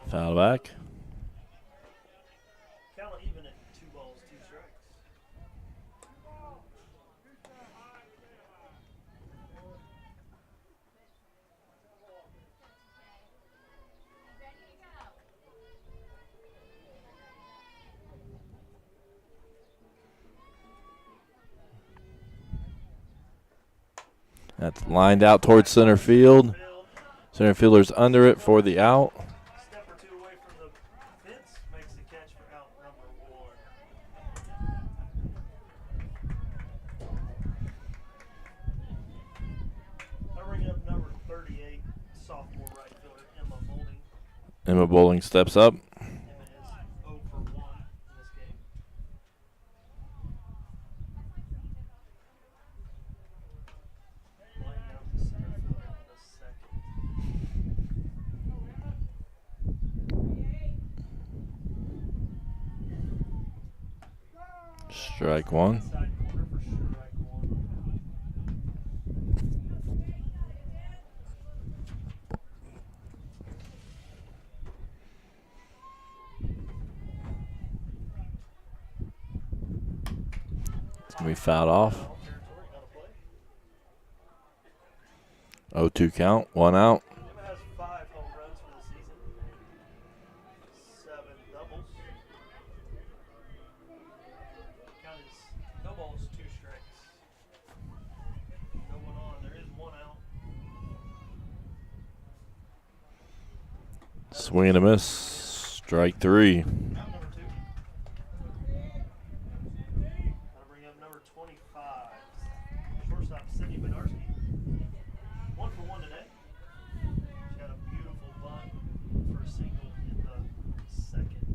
Foul back. Count even at 2 balls, 2 strikes. That's lined out towards center field. Center fielder's under it for the out. Step or 2 away from the fence, makes the catch for out number 1. I bring up number 38, sophomore right fielder Emma Boulding. Emma Bowling steps up. Emma is 0 for 1 in this game. Line out the center fielder in the second. Strike 1. Inside corner for strike 1. It's going to be fouled off. Foul territory, out of play. 0-2 count. 1 out. Emma has 5 home runs for the season. 7 doubles. Count is no balls, 2 strikes. No one on. There is 1 out. Swing and a miss. Strike 3. Out number 2. Gotta bring up number 25. Shortstop Cindy Benarski. 1 for 1 today. She had a beautiful bunt for a single in the second.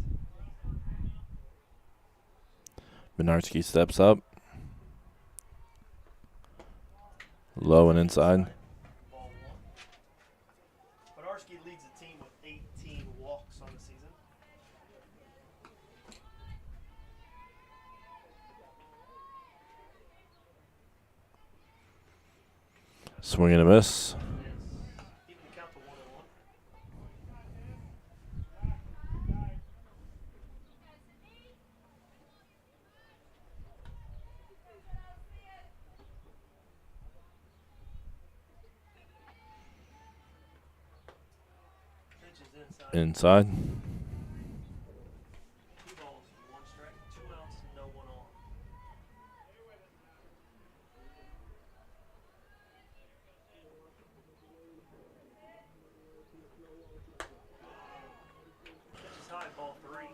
Benarski steps up. Low and inside. Ball 1. Benarski leads the team with 18 walks on the season. Swing and a miss. Even count to 1-1. Pitch is inside. Inside. 2 balls, 1 strike, 2 outs, no one on. Pitch is high, ball 3.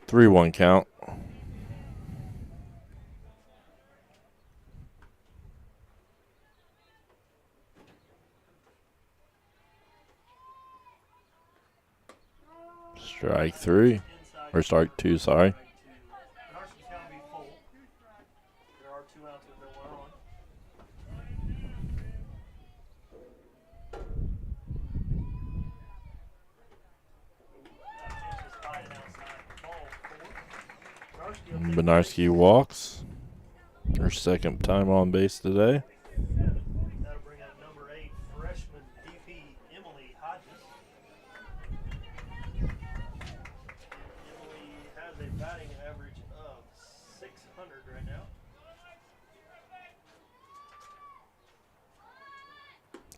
3-1 count. Strike 3. Or strike 2, sorry. Benarski's got to be full. There are 2 outs with no one on. That pitch is high and outside. Ball 4. Benarski will take Benarski walks. the Her second time on base today. That'll bring up number 8, freshman DP Emily Hodges. Emily has a batting average of 600 right now.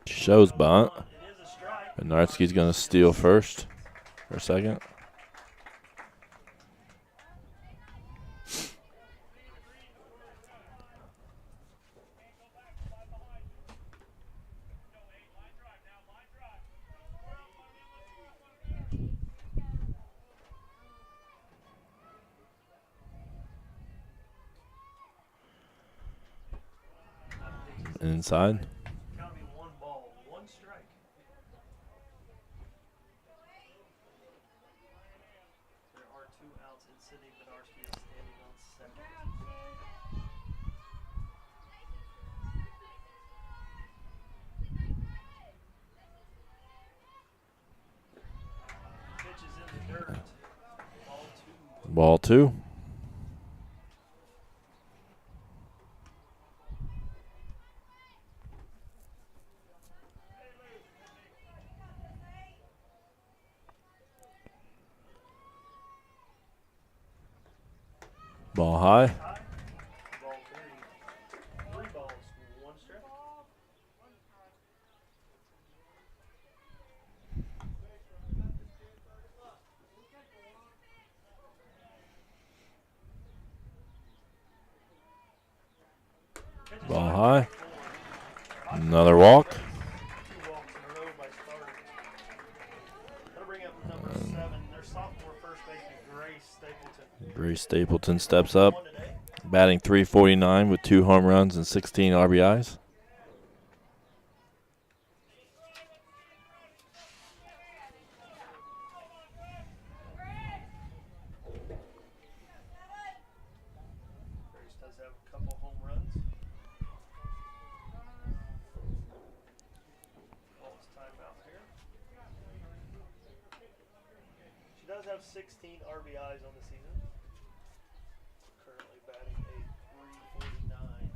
Shows bunt. It is a strike. Bednarski's going to steal first or second. Inside. Count me 1 ball, 1 strike. There are 2 outs in Sydney. Bednarski is standing on second. Pitch is in the dirt. Ball 2. Ball 2. Ball high. Ball 3. 3 balls, 1 strike. Ball high. Another walk. 2 walks in a row by Stark. That'll bring up number 7, their sophomore first baseman, Grace Stapleton. Grace Stapleton steps up, batting .349 with 2 home runs and 16 RBIs. Grace does have a couple home runs. Ball's timeout here. She does have 16 RBIs on the season. Currently batting a .349.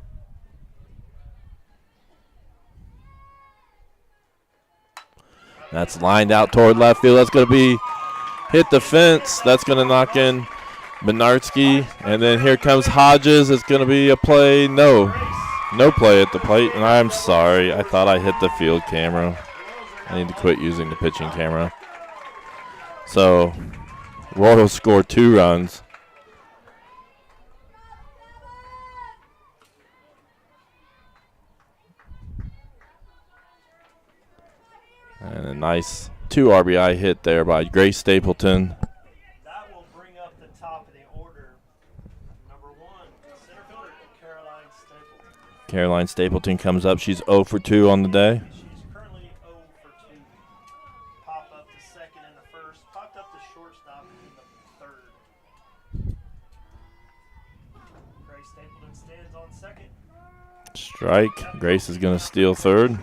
That's lined out toward left field. That's going to be hit the fence. That's going to knock in Bednarski. And then here comes Hodges. It's going to be a play. No play at the plate. And I'm sorry. I thought I hit the field camera. I need to quit using the pitching camera. So Royal scored 2 runs. And a nice 2 RBI hit there by Grace Stapleton. That will bring up the top of the order. Number 1, center fielder, Caroline Stapleton. Caroline Stapleton comes up. She's 0 for 2 on the day. She's currently 0 for 2. Pop up to second in the first. Popped up to shortstop in the third. Grace Stapleton stands on second. Strike. Grace is going to steal third.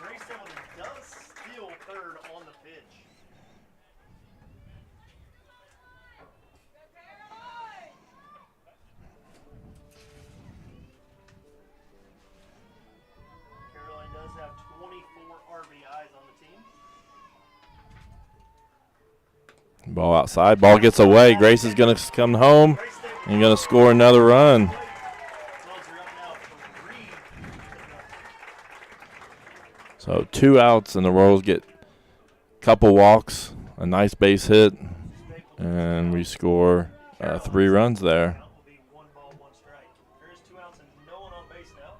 Grace Stapleton does steal third on the pitch. Caroline does have 24 RBIs on the team. Ball outside. Ball gets away. Grace is going to come home and going to score another run. So 2 outs, and the Royals get a couple walks, a nice base hit, and we score 3 runs there. Will be 1 ball, 1 strike. There is 2 outs and no one on base now.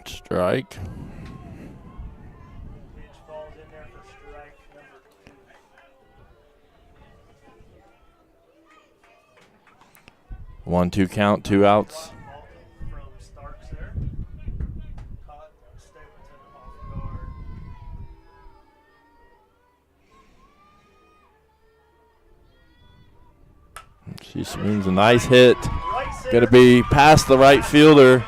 Strike. Pitch falls in there for strike number 2. 1-2 count, 2 outs. From Starks there. Caught Stapleton off guard. She swings a nice hit. Going to be past the right fielder.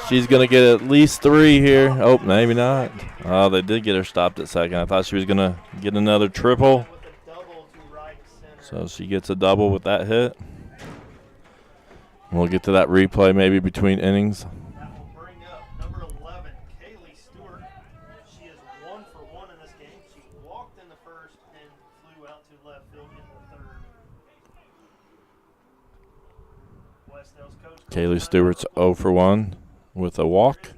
She's going to get at least 3 here. Oh, maybe not. Oh, they did get her stopped at second. I thought she was going to get another triple. So she gets a double with that hit. We'll get to that replay maybe between innings. That will bring up number 11, KAYLEE Stewart. She is 1 for 1 in this game. She walked in the first and flew out to left field in the third. Wes-Del's coach. KAYLEE Stewart's 0 for 1 with a walk.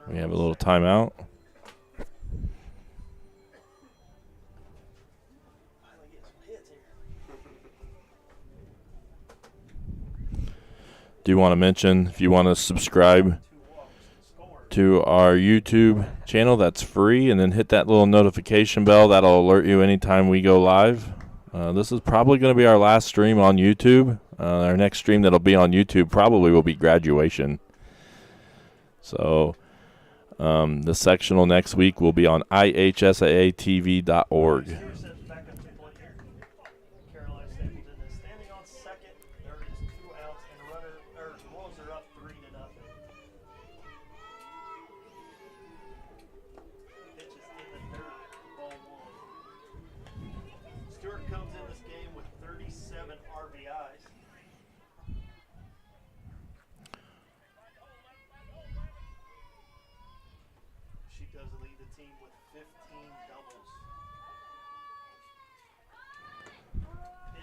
We have a little timeout. Do want to mention, if you want to subscribe to our YouTube channel, that's free, and then hit that little notification bell. That'll alert you anytime we go live. This is probably going to be our last stream on YouTube. Our next stream that'll be on YouTube probably will be graduation. So the sectional next week will be on ihsaatv.org.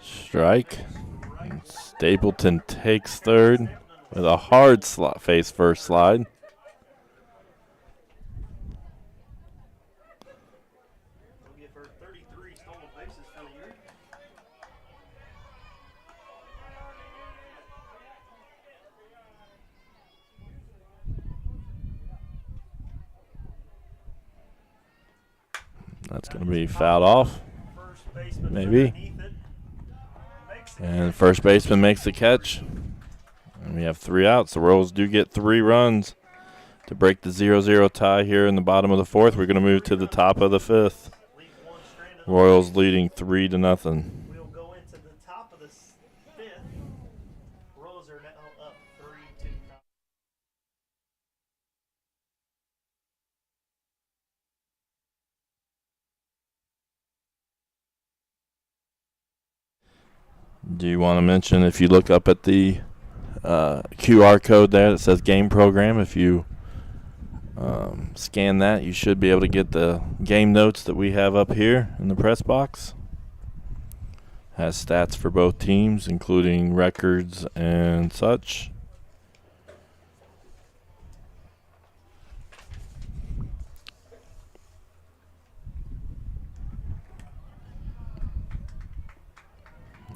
Strike. Stapleton takes third with a hard face first slide. That's going to be fouled off, maybe. And first baseman makes the catch. And we have 3 outs. The Royals do get 3 runs to break the 0-0 tie here in the bottom of the 4th. We're going to move to the top of the 5th. Royals leading 3-0. We'll go into the top of the 5th. Royals are now up 3-0. Do you want to mention, if you look up at the QR code there that says game program, if you scan that, you should be able to get the game notes that we have up here in the press box. Has stats for both teams, including records and such.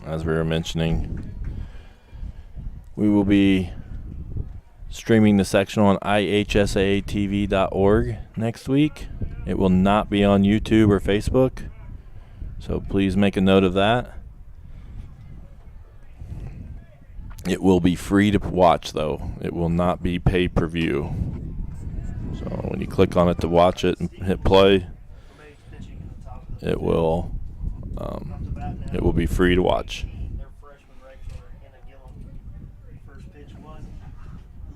As we were mentioning, we will be streaming the sectional on ihsaatv.org next week. It will not be on YouTube or Facebook, so please make a note of that. It will be free to watch, though. It will not be pay-per-view. So when you click on it to watch it and hit play, it will be free to watch. Their freshman right fielder, Hannah Gillum. First pitch was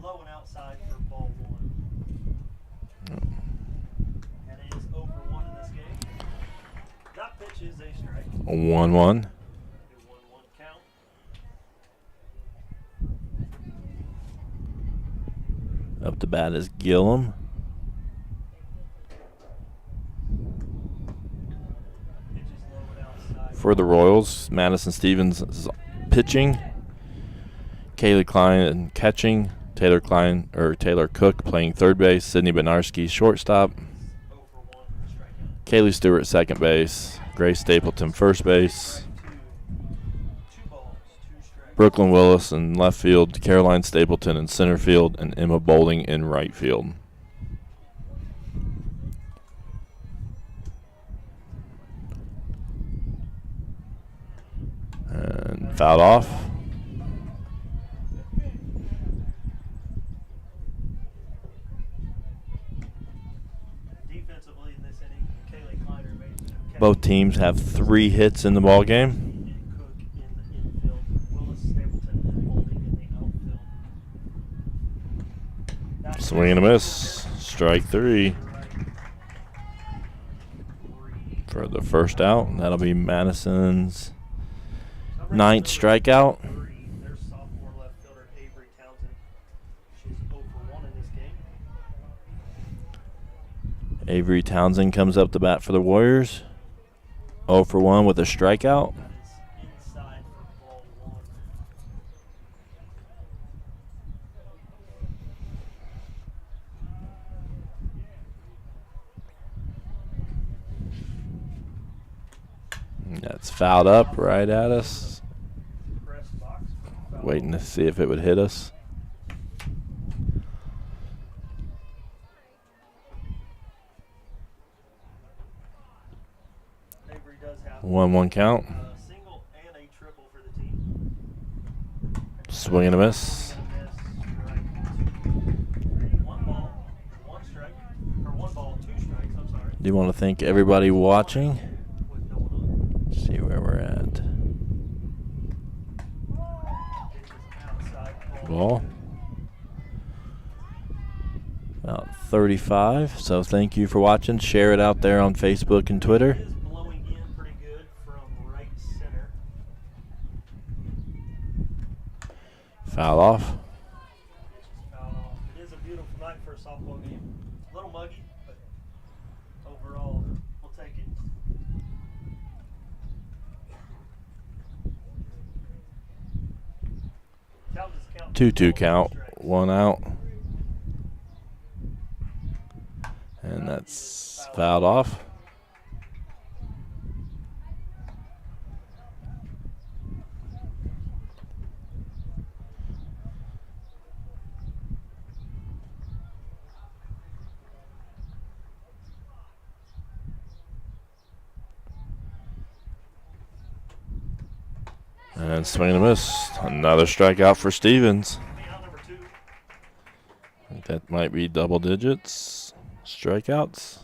low and outside for ball 1. And it is 0 for 1 in this game. That pitch is a strike. 1-1. 1-1 count. Up to bat is Gillum. For the Royals, Madison Stevens is pitching, KAYLEE Klein catching, Taylor Cook playing third base, Sydney Benarski shortstop, KAYLEE Stewart second base, Grace Stapleton first base, Brooklyn Willis in left field, Caroline Stapleton in center field, and Emma Bowling in right field. And fouled off. Defensively in this inning, KAYLEE Klein remains Both teams have 3 hits in the ball game. Cook in the infield, Willis, Stapleton, and Bowling in the outfield. Swing and a miss. Strike 3 for the first out. And that'll be Madison's 9th strikeout. Their sophomore left fielder Avery Townsend. She's 0 for 1 in this game. Avery Townsend comes up to bat for the Warriors. 0 for 1 with a strikeout. That is inside for ball 1. That's fouled up right at us. Press box. Foul. Waiting to see if it would hit us. Avery does have 1-1 count. a single and a triple for the team. Swing and a miss. One ball, 1 strike, or 1 ball, 2 strikes. I'm sorry. Do you want to thank everybody watching? With no one on. See where we're at. Pitch is outside Ball. About 35. So thank you for watching. Share it out there on Facebook and Twitter. It is blowing in pretty good from right center. Foul off. Pitch is fouled off. It is a beautiful night for a softball game. A little muggy, but overall, we'll take it. Townsend's count 2-2 2 count. strikes. 1 out. And that's fouled off. And swing and a miss. Another strikeout for Stevens. Out number 2. I think that might be double digits. Strikeouts.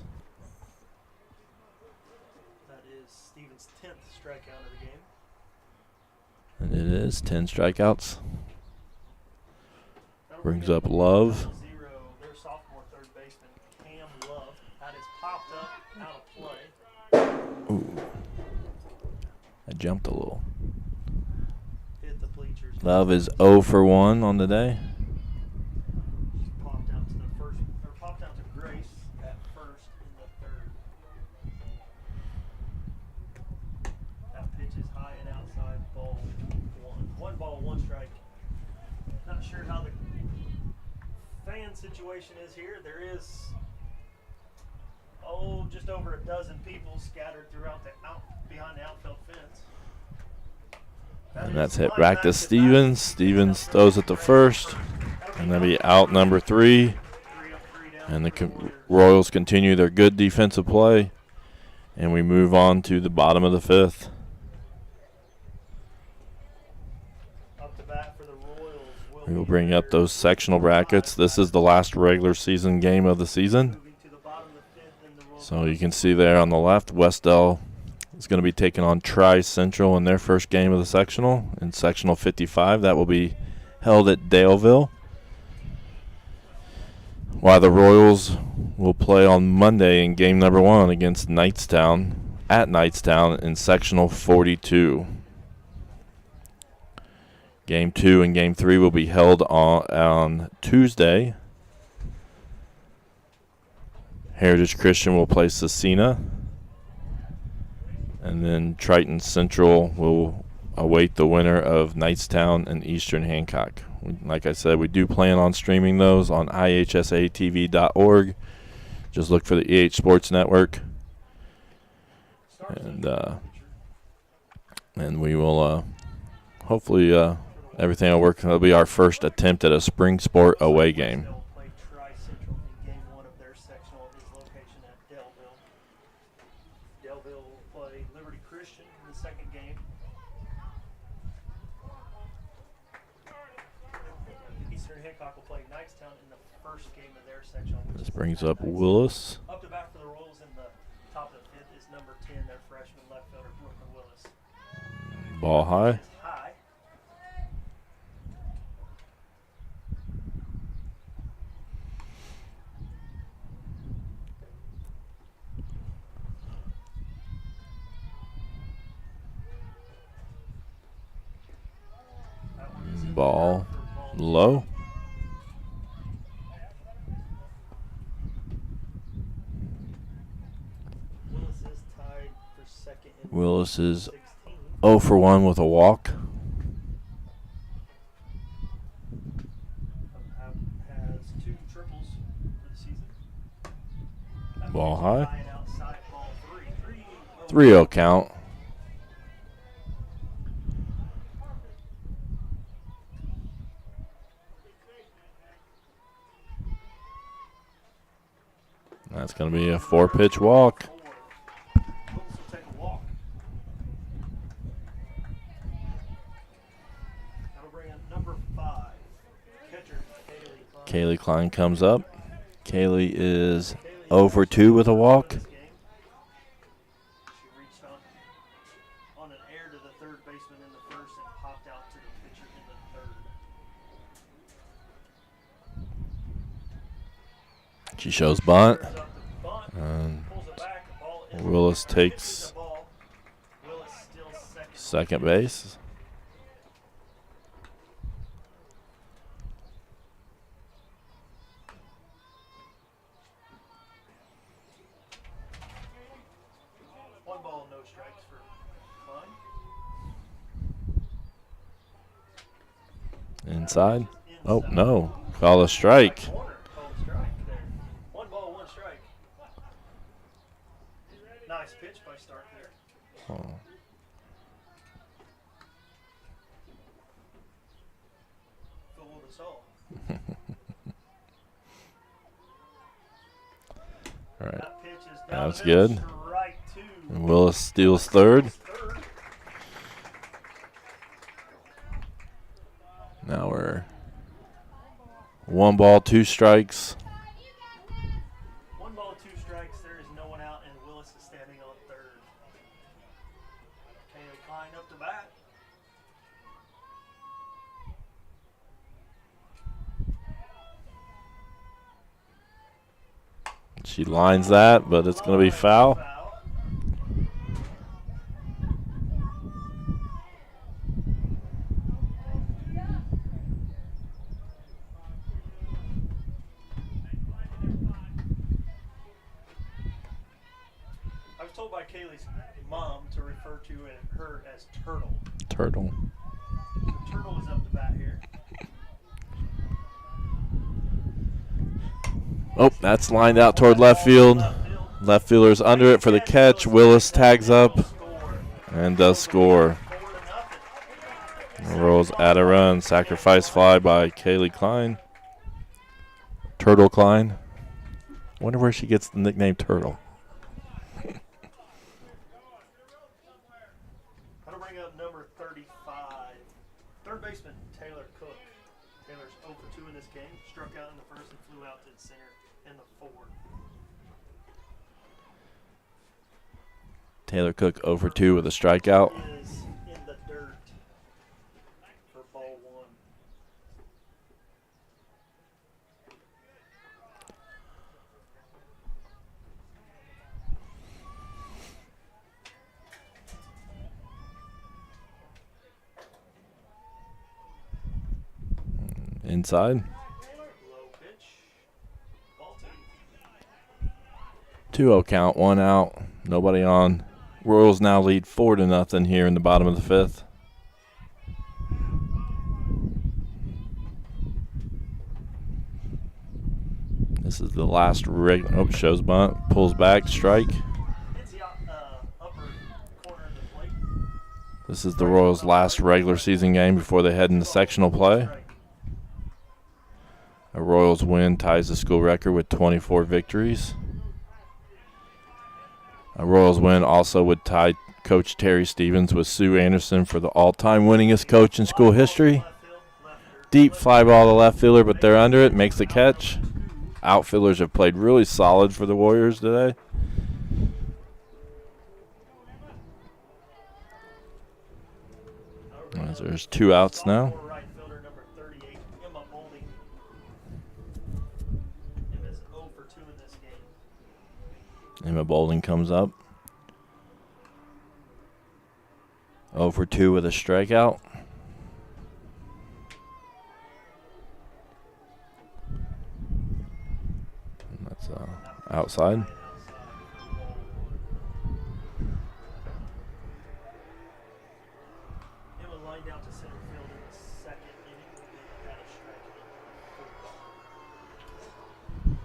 That is Stevens' 10th strikeout of the game. And it is 10 strikeouts. That'll Brings bring up Love. 0. Their sophomore third baseman, Cam Love. That is popped up out of play. Ooh. I jumped a little. Hit the bleachers. Love is 0 for 1 on the day. Popped out to the first, or popped out to Grace at first in the 3rd. That pitch is high and outside, ball 1. 1 ball, 1 strike. Not sure how the fan situation is here. There is, just over a dozen people scattered throughout the behind the outfield fence. And that's hit back to Stevens. Stevens throws it to first. And that'll be out number 3. And the Royals continue their good defensive play. And we move on to the bottom of the 5th. Up to bat for the Royals. We will bring up those sectional brackets. This is the last regular season game of the season. Moving to the bottom of the 5th in the Royals. So you can see there on the left, Wes-Del is going to be taking on Tri-Central in their first game of the sectional. In sectional 55, that will be held at Daleville. While the Royals will play on Monday in game number 1 against Knightstown at Knightstown in sectional 42. Game 2 and game 3 will be held on Tuesday. Heritage Christian will play Cecina. And then Triton Central will await the winner of Knightstown and Eastern Hancock. Like I said, we do plan on streaming those on ihsatv.org. Just look for the EH Sports Network. And we will hopefully everything will work. That'll be our first attempt at a spring sport away game. They'll play Tri-Central in game 1 of their sectional at his location at Daleville. Daleville will play Liberty Christian in the 2nd game. Eastern Hancock will play Knightstown in the 1st game of their sectional. This brings up Willis. Up to bat for the Royals in the top of the 5th is number 10, their freshman left fielder, Brooklyn Willis. Ball high. It's high. Ball low. Willis is tied for second in Willis is 16. 0 for 1 with a walk. Has 2 triples for the season. Ball high. Flying outside, ball 3. 3-0 count. That's going to be a 4-pitch walk. Willis will take a walk. That'll bring in number 5. Catcher, KAYLEE Klein. KAYLEE Klein comes up. KAYLEE is 0 for 2 with a walk. She reached on an air to the third baseman in the first and popped out to the pitcher in the third. She shows bunt. Up the bunt, And pulls it back, the ball is Willis takes the ball. Willis still second. second base. One ball, no strikes for Klein. Inside. Oh, no. Call a strike. Corner, called a strike there. 1 ball, 1 strike. Nice pitch by Stark there. Oh. Fooled us all. All right. That pitch is That down was there, good. strike 2. And Willis steals third. Third. Now we're 1 ball, 2 strikes. 1 ball, 2 strikes. There is no one out, and Willis is standing on third. KAYLEE Klein up to bat. She lines that, but it's going to be foul. I was told by Kaylee's mom to refer to her as Turtle. Turtle. So Turtle is up to bat here. Oh, that's lined out toward left field. Left fielder's under it for the catch. Willis tags up and does score. 4-0. Royals add a run. Sacrifice fly by KAYLEE Klein. Turtle Klein. Wonder where she gets the nickname Turtle. That'll bring up number 35. Third baseman, Taylor Cook. Taylor's 0 for 2 in this game. Struck out in the first and flew out to the center in the fourth. Taylor Cook 0 for 2 with a strikeout. Is in the dirt for ball 1. Inside. Low pitch. Ball 2. 2-0 count, 1 out, nobody on. Royals now lead 4-0 here in the bottom of the 5th. This is the last shows bunt, pulls back, strike. Hits the upper corner of the plate. This is the Royals' last regular season game before they head into sectional play. A Royals win ties the school record with 24 victories. A Royals win also would tie Coach Terry Stevens with Sue Anderson for the all-time winningest coach in school history. Deep fly ball to left fielder, but they're under it, makes the catch. Outfielders have played really solid for the Warriors today. As there's 2 outs now. Right fielder number 38, Emma Boulding. Emma's 0 for 2 in this game. Emma Boulding comes up. 0 for 2 with a strikeout. Outside. It was lined out to center field in the second inning. We had a strike in the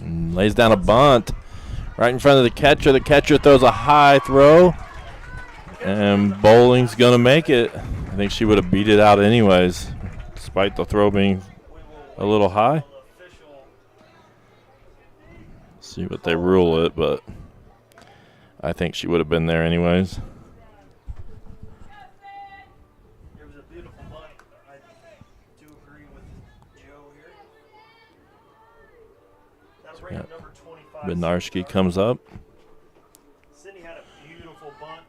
fourth. Lays down a bunt right in front of the catcher. The catcher throws a high throw, and Bowling's going to make it. I think she would have beat it out anyways, despite the throw being a little high. See what they rule it, but I think she would have been there anyways. There was a beautiful bunt. I do agree with Joe here. That'll bring up number 25. Bednarski comes up. Cindy had a beautiful bunt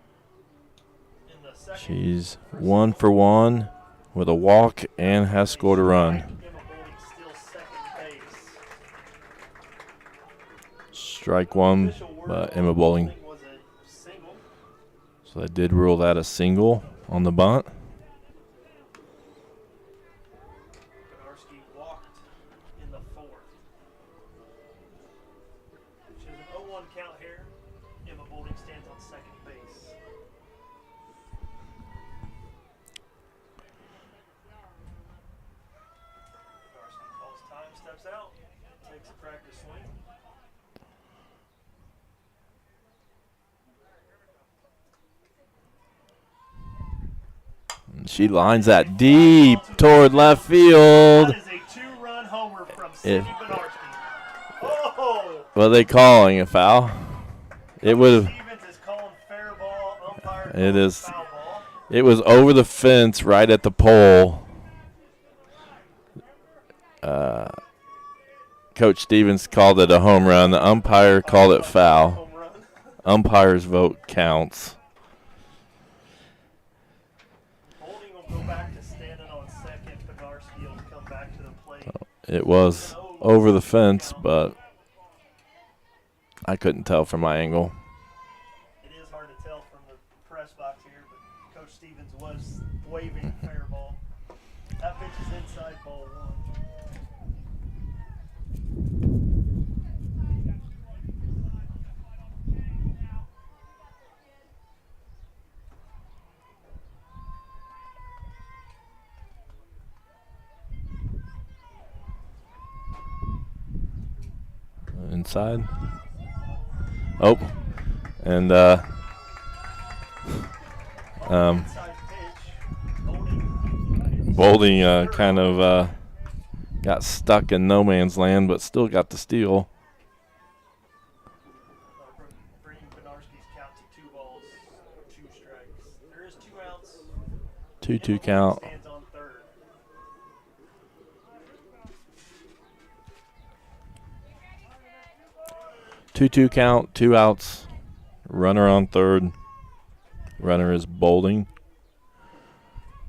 in the second. She's 1 for 1 with a walk and has scored a run. Emma Bowling still second base. Strike one, but Emma Bowling. Was a single. So they did rule that a single on the bunt. Bednarski walked in the fourth. She has an 0-1 count here. Emma Bowling stands on second base. Bednarski calls time, steps out, takes a practice swing. She lines that deep toward left field. That is a 2-run homer from Cindy Bednarski. Oh! What are they calling a foul? It would. Stevens is calling fair ball. Umpire It calling is. foul ball. It was over the fence right at the pole. Coach Stevens called it a home run. The umpire called it foul. Home run. Umpire's vote counts. Holding will go back to standing on second. Bednarski will come back to the plate. It was over the fence, but I couldn't tell from my angle. It is hard to tell from the press box here, but Coach Stevens was waving fair ball. That pitch is inside ball one. Inside. Oh, and Inside pitch. Holding. Bowling kind of got stuck in no man's land, but still got the steal. Bringing Bednarski's count to 2 balls, 2 strikes. There is 2 outs. 2-2 count. Stands on third. Two count, 2 outs. Runner on third. Runner is Bowling.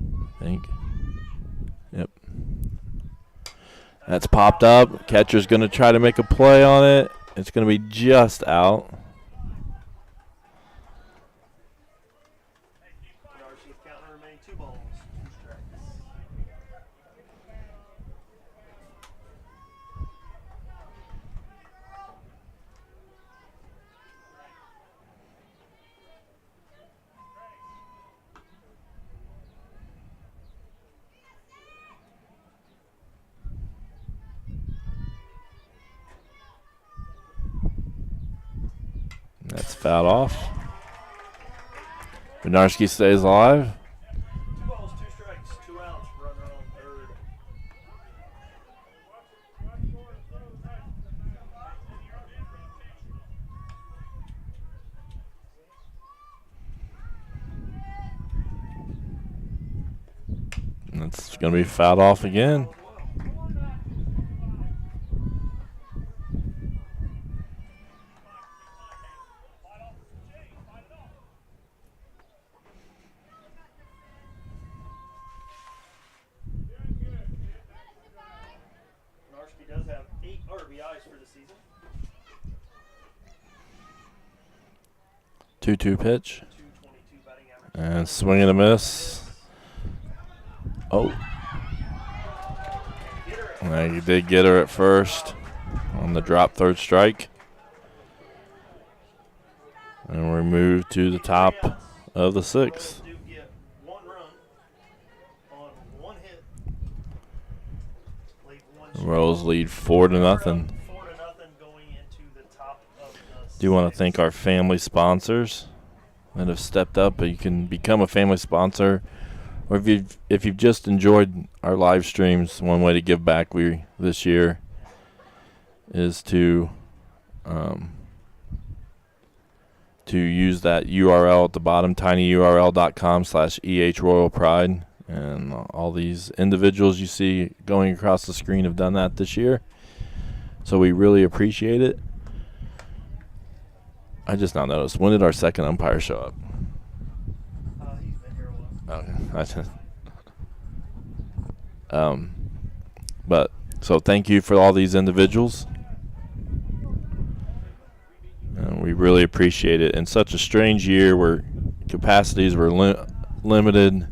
I think. Yep. That's popped up. Catcher's going to try to make a play on it. It's going to be just out. Bednarski's count will remain 2 balls, 2 strikes. That's fouled off. Bednarski stays alive. 2 balls, 2 strikes, 2 outs. Runner on third. That's going to be fouled off again. Bednarski does have 8 RBIs for the season. 2-2 pitch. 222 batting average. And swing and a miss. Oh. Get her at He did get her at first. on the drop third strike. And we move to the top of the sixth. Do get 1 run on 1 hit. Leave 1 Royals lead 4-0. 4-0 going into the top of the Do want to sixth. thank our family sponsors that have stepped up. You can become a family sponsor, or if you've just enjoyed our live streams, one way to give back this year is to use that URL at the bottom, tinyurl.com/EHRoyalPride. And all these individuals you see going across the screen have done that this year. So we really appreciate it. I just now noticed, when did our second umpire show up? He's been here a while. Okay. But so thank you for all these individuals. And we really appreciate it. In such a strange year where capacities were limited,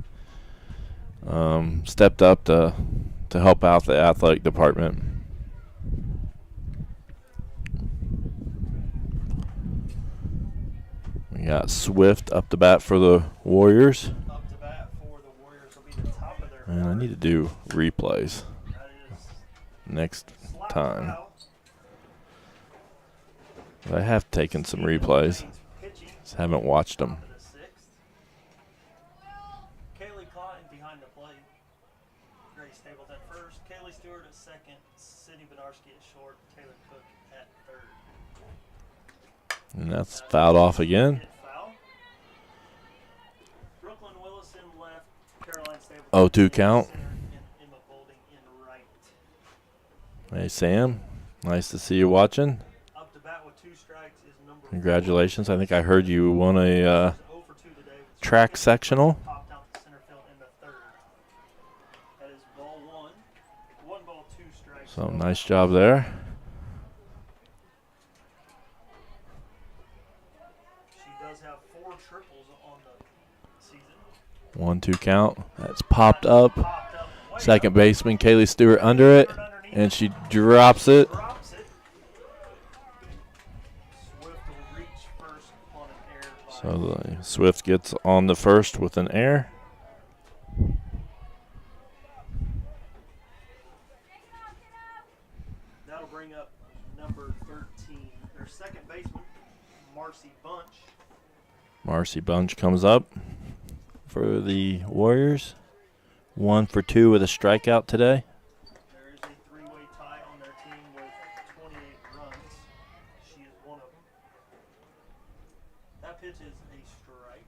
stepped up to help out the athletic department. We got Swift up to bat for the Warriors. Up to bat for the Warriors will be the top of their And I need to do replays That is next slap time. foul. I have taken some replays. Pitching. Just haven't watched them. Top of the sixth. KAYLEE Cotton behind the plate. Grace Stapleton at first. KAYLEE Stewart at second. Sydney Benarsky at short. Taylor Cook at third. And that's fouled off again. Hit foul. Brooklyn Willis in left. Caroline Stapleton 0-2 in count. center, and Emma Boulding in right. Hey, Sam. Nice to see you watching. Up to bat with 2 strikes is number Congratulations. I think I heard you won a 0 for 2 today with track sectional. popped out to center field in the third. That is ball 1. 1 ball, 2 strikes. So nice job there. She does have 4 triples on the season. 1-2 count. That's popped up. Popped up. Way Second up. baseman KAYLEE Stewart under it. And she drops it. Drops it. Swift will reach first on an air by So the Swift gets on the first with an error. that'll bring up number 13. Their second baseman, Marcy Bunch. Marcy Bunch comes up for the Warriors. 1 for 2 with a strikeout today. There is a 3-way tie on their team with 28 runs. She is one of them. That pitch is a strike.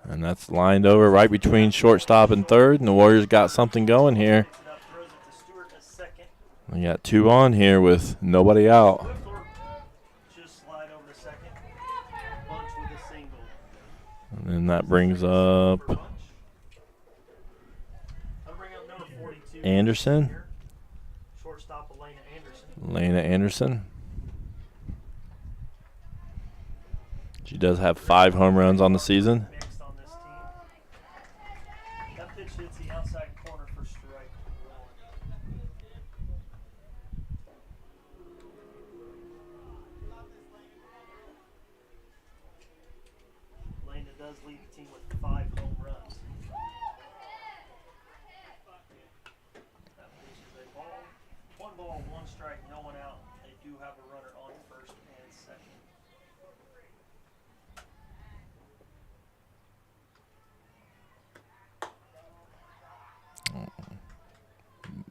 And that's lined over right between shortstop and third. And the Warriors got something going here. Picks it up, throws it to Stewart at second. We got 2 on here with nobody out. Swift will just slide over to second. Bunch with a single. And then that brings up For Bunch. That'll bring up number 42. Anderson. Here. Shortstop Elena Anderson. Lena Anderson. She does have 5 home runs on the season. Mixed on this team. That pitch hits the outside corner for strike 1. Lena does lead the team with 5 home runs. That pitch is a ball. 1 ball, 1 strike, no one out. They do have a runner on first and second.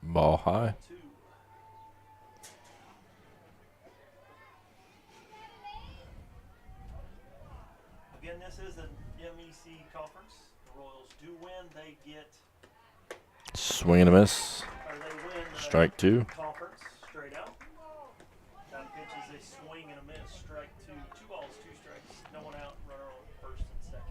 Ball high. 2. Again, this is the MEC conference. The Royals do win. They get, Swing and a miss. or they win the Strike 2. conference straight out. That pitch is a swing and a miss. Strike 2. 2 balls, 2 strikes. No one out. Runner on first and second.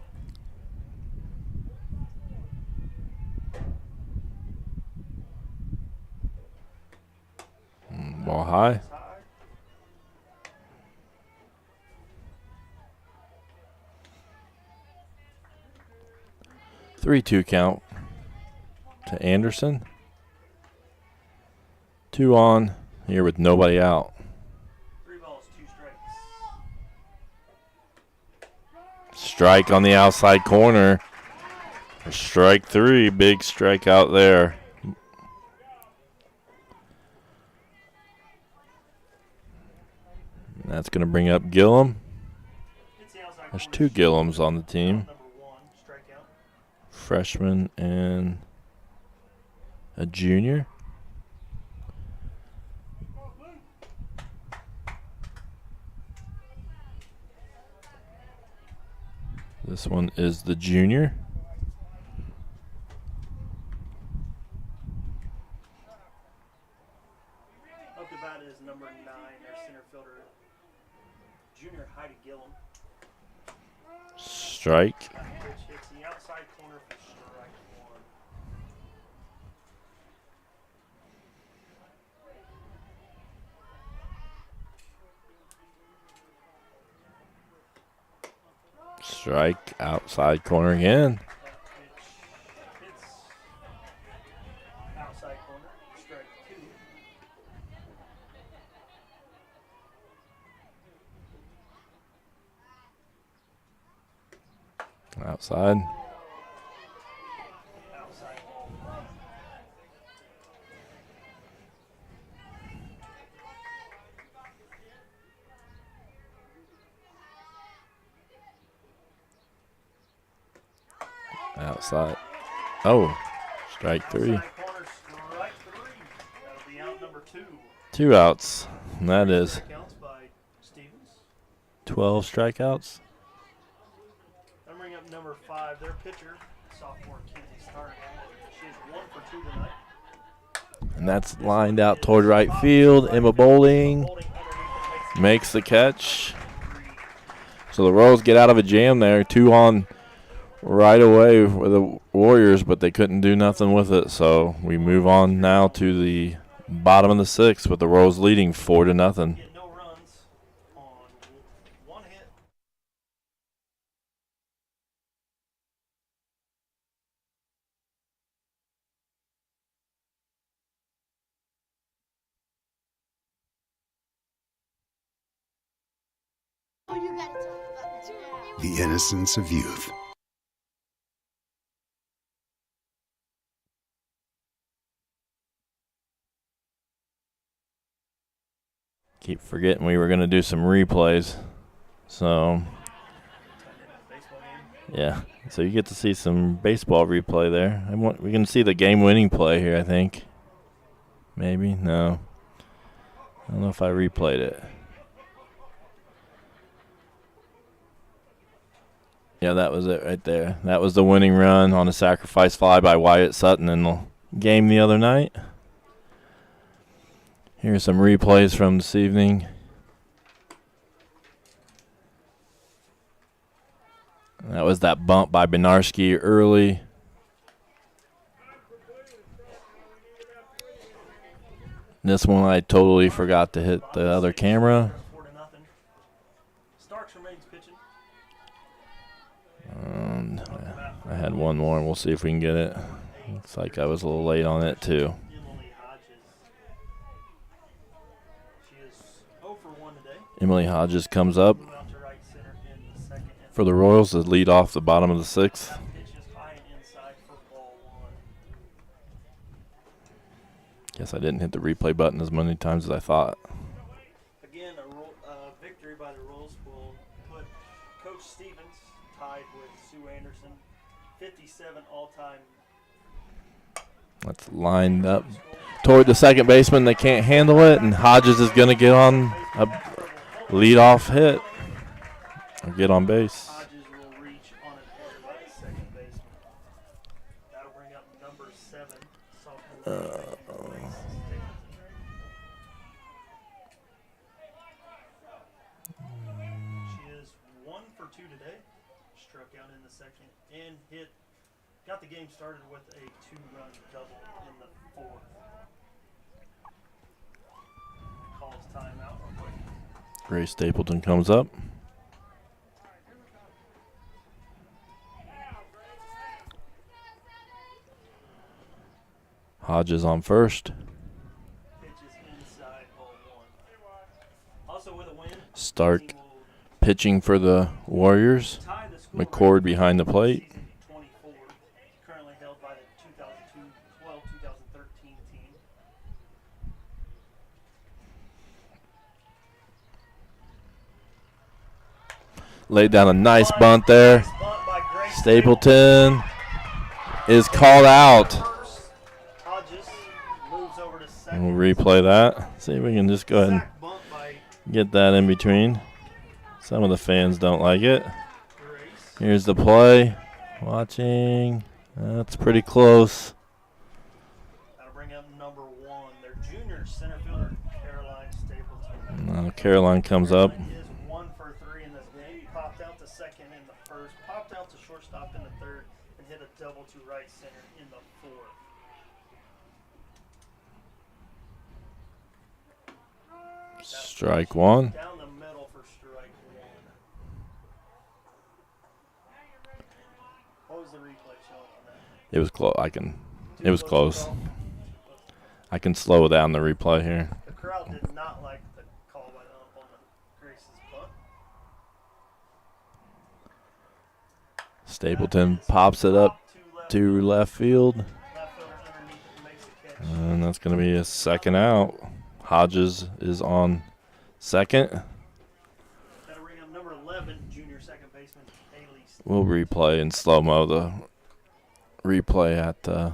Ball high. It's high. 3-2 count to Anderson. 2 on here with nobody out. 3 balls, 2 strikes. Strike on the outside corner. Strike 3, big strike out there. And that's going to bring up Gillum. There's 2 Gillums on the team. Number 1, strikeout. Freshman and a junior. This one is the junior. Up to bat is number 9, their center fielder, junior Heidi Gillum. Strike. Pitch hits the outside corner for strike 1. Strike outside corner again. Pitch hits outside corner, strike 2. Outside. Outside ball. Outside. Oh, strike 3. Outside corner, strike 3. That'll be out number 2. 2 outs. And that is Strikeouts by Stevens. 12 strikeouts. I'm bringing up number 5, their pitcher, sophomore Kenzie Stark. She is 1 for 2 tonight. And that's lined out toward right field. Emma Bowling makes the catch. So the Royals get out of a jam there. 2 on right away for the Warriors, but they couldn't do nothing with it. So we move on now to the bottom of the 6th with the Royals leading 4-0. Get no runs on 1 hit. The innocence of youth. Keep forgetting we were going to do some replays. So, yeah. So you get to see some baseball replay there. We can see the game-winning play here, I think. Maybe? No. I don't know if I replayed it. Yeah, that was it right there. That was the winning run on a sacrifice fly by Wyatt Sutton in the game the other night. Here's some replays from this evening. That was that bump by Benarski early. This one I totally forgot to hit the other camera. 4-0. Starks remains pitching. I had one more, and we'll see if we can get it. Looks like I was a little late on it, too. Emily Hodges. She is 0 for 1 today. Emily Hodges comes up Move out to right center in the second. for the Royals to lead off the bottom of the 6th. That pitch is high and inside for ball 1. Guess I didn't hit the replay button as many times as I thought. Again, a victory by the Royals will put Coach Stevens tied with Sue Anderson, 57 all-time. That's lined up toward the second baseman. They can't handle it, and Hodges is going to get on a leadoff hit or get on base. Hodges will reach on an error by the second baseman. That'll bring up number 7, sophomore. She is 1 for 2 today. Struck out in the second and got the game started with a 2-run double in the 4th. Calls timeout real quick. Grace Stapleton comes up. Hodges on first. Pitch is inside ball one. Also with a win, Stark pitching for the Warriors. tie the school McCord record behind the for plate. season 24, currently held by the 2012-2013 team. Laid down a nice bunt there. Nice bunt by Grace Stapleton is called out. Hodges moves over to second. We'll replay that. See if we can just go ahead and Sack bunt by get that in between. Some of the fans don't like it. Grace. Here's the play. Watching. That's pretty close. That'll bring up number one, their junior center fielder, Caroline Stapleton. Now Caroline comes up. Caroline is 1 for 3 in this game. Popped out to second in the first, popped out to shortstop in the third, and hit a double to right center in the fourth. Strike one. Down the middle for strike one. What was the replay showing on that? It was close. It was close. I can slow down the replay here. The crowd did not like the call by the ump on the Grace's bunt. Stapleton pops it up to left field. Left fielder underneath it makes a catch. And that's going to be a second out. Hodges is on second. That'll bring up number 11, junior second baseman KAYLEE. We'll replay in slow-mo the replay at KAYLEE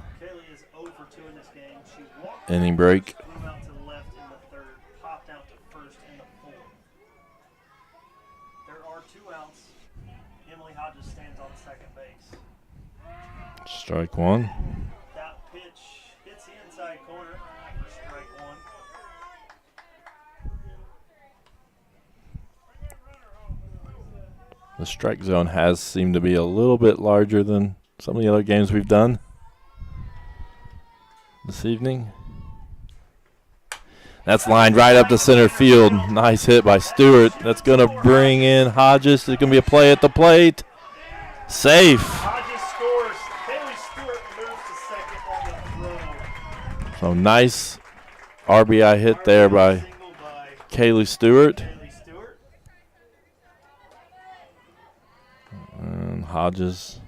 is 0 for 2 in this game. She walked inning break. flew out to left in the third, popped out to first in the fourth. There are 2 outs. Emily Hodges stands on second base. Strike one. That pitch hits the inside corner for strike one. The strike zone has seemed to be a little bit larger than some of the other games we've done this evening. That's lined right up to center field. Nice hit by Stewart. That's going to bring in Hodges. There's going to be a play at the plate. Safe. Hodges scores. KAYLEE Stewart moves to second on the throw. So nice RBI hit there by Single by KAYLEE Stewart. KAYLEE Stewart. And Hodges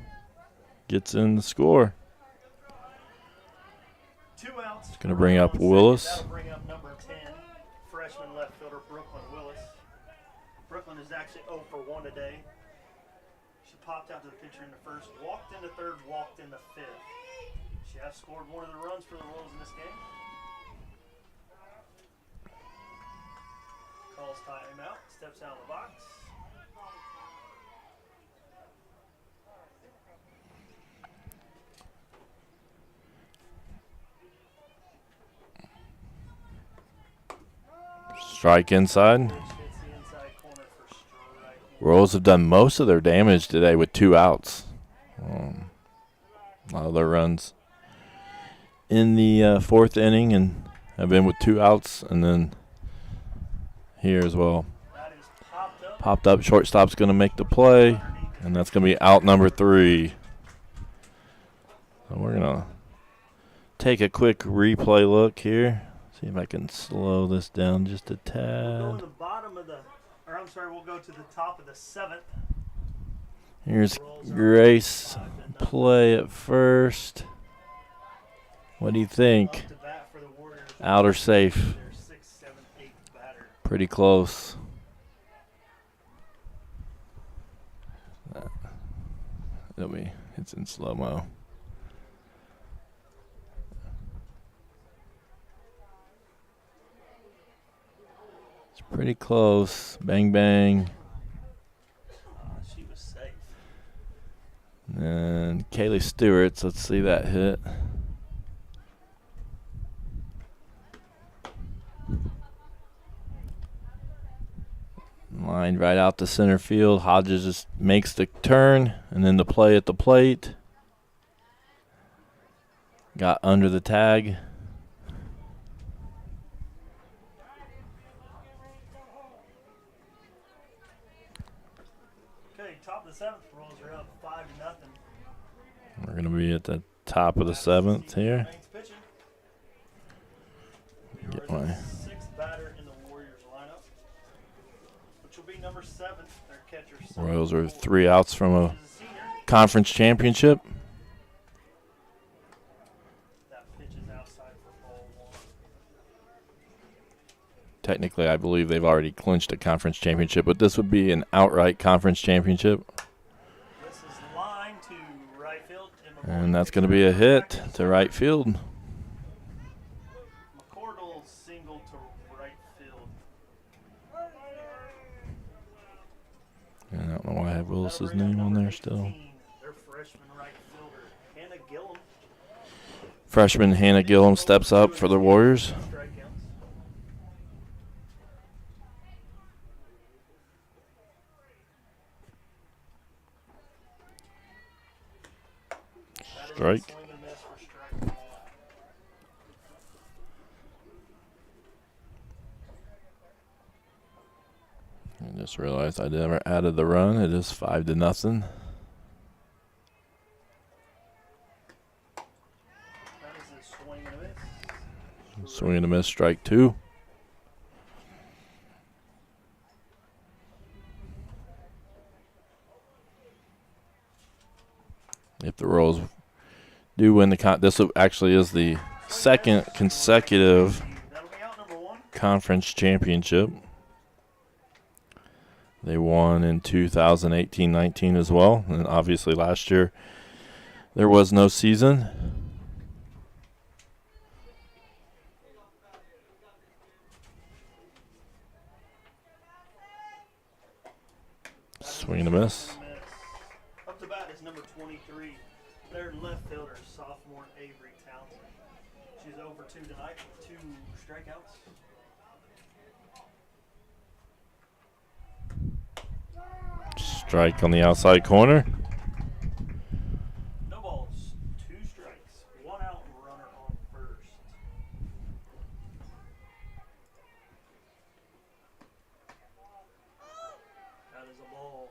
gets in the score. 2 outs. It's going to bring up Willis. That'll bring up number 10, freshman left fielder Brooklyn Willis. Brooklyn is actually 0 for 1 today. She popped out to the pitcher in the first, walked in the third, walked in the fifth. She has scored one of the runs for the Royals in this game. Calls timeout, steps out of the box. Strike inside. Hits the inside corner for strike. Royals have done most of their damage today with 2 outs. A lot of their runs in the fourth inning and have been with 2 outs, and then here as well. That is popped up. Popped up, shortstop's going to make the play, and that's going to be out number 3. So we're going to take a quick replay look here. See if I can slow this down just a We'll go tad. to the bottom of the, or I'm sorry, we'll go to the top of the 7th. Here's Grace play at first. What do you think? Up to bat for the Warriors. Out or safe? Their 6th, 7th, 8th batter. Pretty close. It's in slow-mo. It's pretty close. Bang, bang. She was safe. And KAYLEE Stewart, let's see that hit. Lined right out to center field. Hodges just makes the turn, and then the play at the plate. Got under the tag. Okay, top of the 7th, Royals are up 5-0. We're going to be at the top of the 7th here. Banks pitching. my Sixth batter in the Warriors lineup, which will be number 7, their catcher. Royals are 3 outs from a Is a senior. conference championship. That pitch is outside for ball 1. Technically, I believe they've already clinched a conference championship, but this would be an outright conference championship. This is line to right field. And that's going to be a hit to right field. McCordle single to right field. And I don't know why I have Willis's name on there still. Their freshman right fielder, Hannah Gillum. Freshman Hannah Gillum steps up for the Warriors. Strikeouts. Strike. Swing and miss for strike 1. I just realized I never added the run. It is 5-0. That is a swing and a miss. Swing and a miss, strike 2. If the Royals do win the this actually is the second consecutive That'll be out number 1. conference championship. They won in 2018-19 as well, and obviously last year there was no season. Swing and a miss. Up to bat is number 23, their left fielder, sophomore Avery Townsend. She's over 2 tonight with 2 strikeouts. Strike on the outside corner. No balls, 2 strikes, 1 out, and runner on first. That is a ball.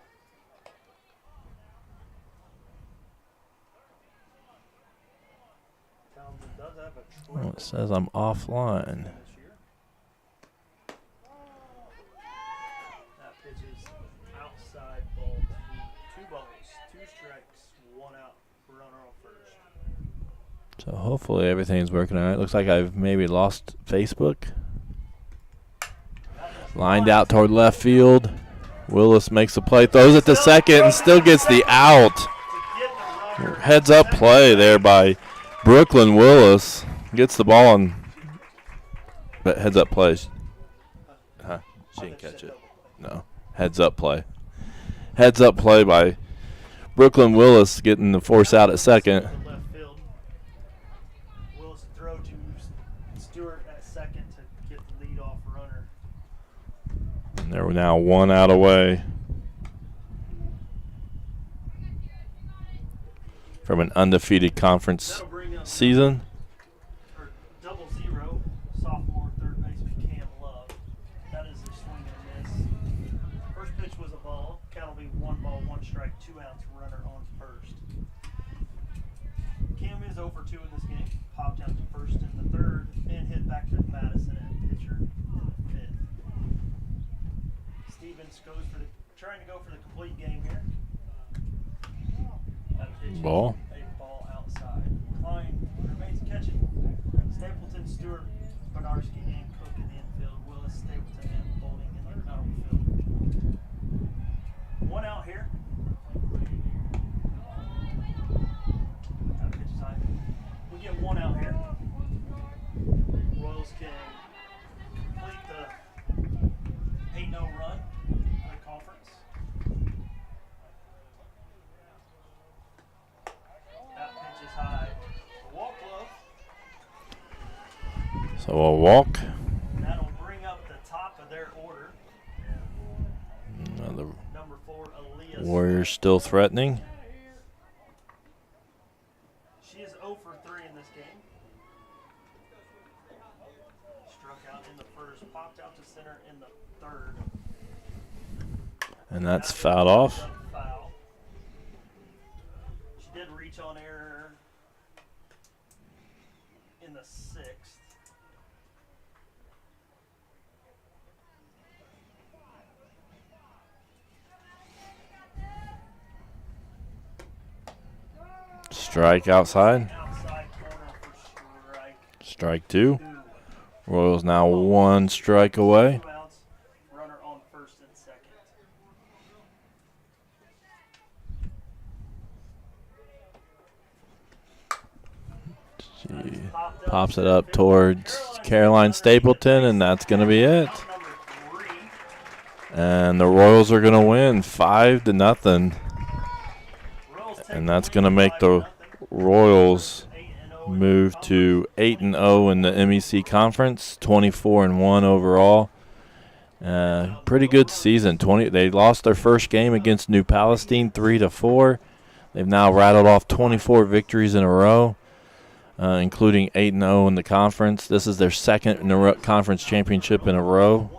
Townsend does have a Oh, triple it says I'm offline. this year. That pitch is outside ball 2. 2 balls, 2 strikes, 1 out, runner on first. So hopefully everything's working all right. Looks like I've maybe lost Facebook. Lined out toward left field. Willis makes the play, throws it to second, and still gets the out. Heads up play there by Brooklyn Willis. Gets the ball on, but heads up plays. Huh? She didn't catch it. No. Heads up play. Heads up play by Brooklyn Willis getting the force out at second. Left field. Willis throw to Stewart at second to get the lead off runner. And they're now 1 out away from an undefeated conference That'll bring up season. or 0-0, sophomore third baseman Cam Love. That is a swing and miss. First pitch was a ball. Count will be 1 ball, 1 strike, 2 outs, runner on first. Cam is over 2 in this game. Popped out to first in the third and hit back to Madison and pitcher in the 5th. Stevens goes for trying to go for the complete game here. That pitch is Ball. a ball outside. Klein remains catching. Stapleton, Stewart, Bernarski, and Cook in the infield. Willis, Stapleton, and Bowling in the outfield. 1 out here. That pitch is high. We get 1 out here. Royals can complete the 8-0 run in the conference. That pitch is high. A walk glove. So a walk. That'll bring up the top of their order. The Number 4, Aaliyah. Warriors still threatening. She is 0 for 3 in this game. Struck out in the first, popped out to center in the third. And that's fouled off. Foul. She did reach on error in the 6th. Strike outside. Outside corner for strike. Strike 2. Royals now 1 strike away. 2 outs. Runner on first and second. She pops it up towards Caroline Stapleton, and that's going to be it. Number 3. And the Royals are going to win 5-0. And that's going to make the Royals move to 8-0 in the MEC conference, 24-1 overall. Pretty good season. They lost their first game against New Palestine 3-4. They've now rattled off 24 victories in a row, including 8-0 in the conference. This is their second in the conference championship in a row.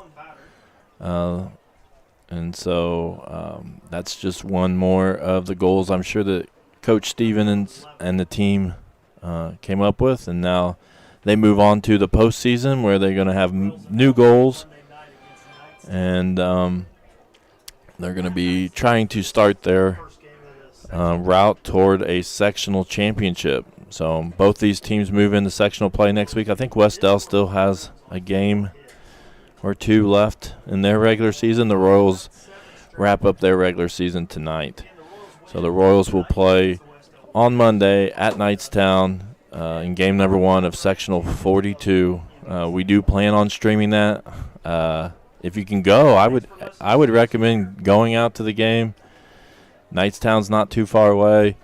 And so that's just one more of the goals I'm sure that Coach Stevens and the team came up with. And now they move on to the postseason where they're going to have new goals. And they're going to be trying to start their route toward a sectional championship. So both these teams move into sectional play next week. I think Wes-Del still has a game or 2 left in their regular season. The Royals wrap up their regular season tonight. So the Royals will play on Monday at Knightstown in game number 1 of sectional 42. We do plan on streaming that. If you can go, I would recommend going out to the game. Knightstown's not too far away.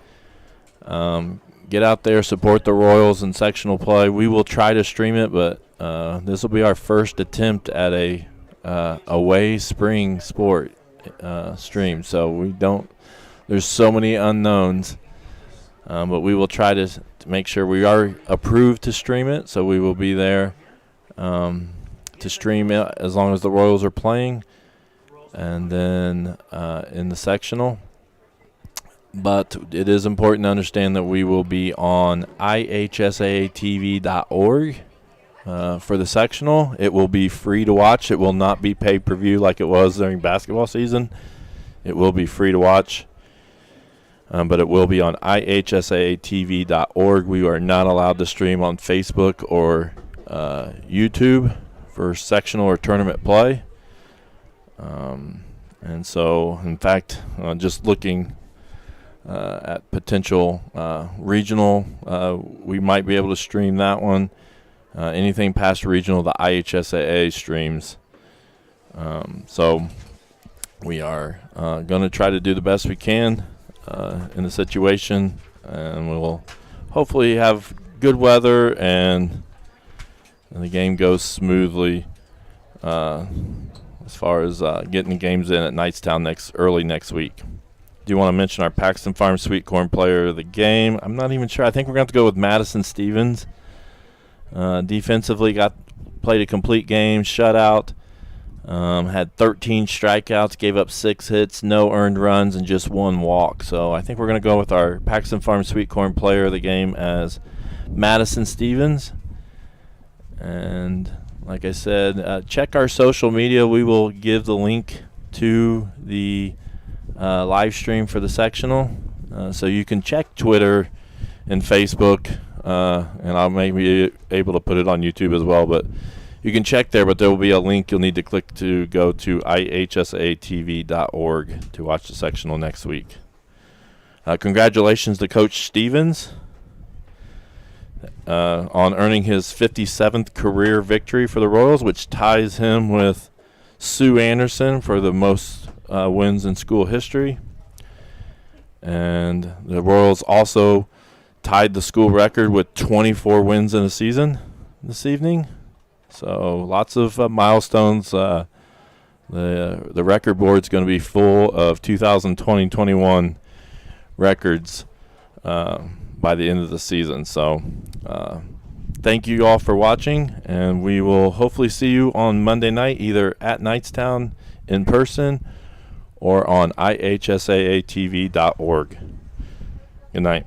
Get out there, support the Royals in sectional play. We will try to stream it, but this will be our first attempt at a away spring sport stream. So there's so many unknowns, but we will try to make sure we are approved to stream it. So we will be there to stream it as long as the Royals are playing, and then in the sectional. But it is important to understand that we will be on ihsaatv.org for the sectional. It will be free to watch. It will not be pay-per-view like it was during basketball season. It will be free to watch, but it will be on ihsaatv.org. We are not allowed to stream on Facebook or YouTube for sectional or tournament play. And so, in fact, just looking at potential regional, we might be able to stream that one. Anything past regional, the IHSAA streams. So we are going to try to do the best we can in the situation, and we'll hopefully have good weather and the game goes smoothly as far as getting the games in at Knightstown early next week. Do you want to mention our Paxton Farm Sweet Corn player of the game? I'm not even sure. I think we're going to have to go with Madison Stevens. Defensively, played a complete game, shutout, had 13 strikeouts, gave up 6 hits, no earned runs, and just 1 walk. So I think we're going to go with our Paxton Farm Sweet Corn player of the game as Madison Stevens. And like I said, check our social media. We will give the link to the live stream for the sectional, so you can check Twitter and Facebook, and I'll maybe be able to put it on YouTube as well, but you can check there. But there will be a link you'll need to click to go to ihsaatv.org to watch the sectional next week. Congratulations to Coach Stevens on earning his 57th career victory for the Royals, which ties him with Sue Anderson for the most wins in school history. And the Royals also tied the school record with 24 wins in a season this evening. So lots of milestones. The record board's going to be full of 2020-21 records by the end of the season. So thank you all for watching, and we will hopefully see you on Monday night, either at Knightstown in person or on ihsaatv.org. Good night.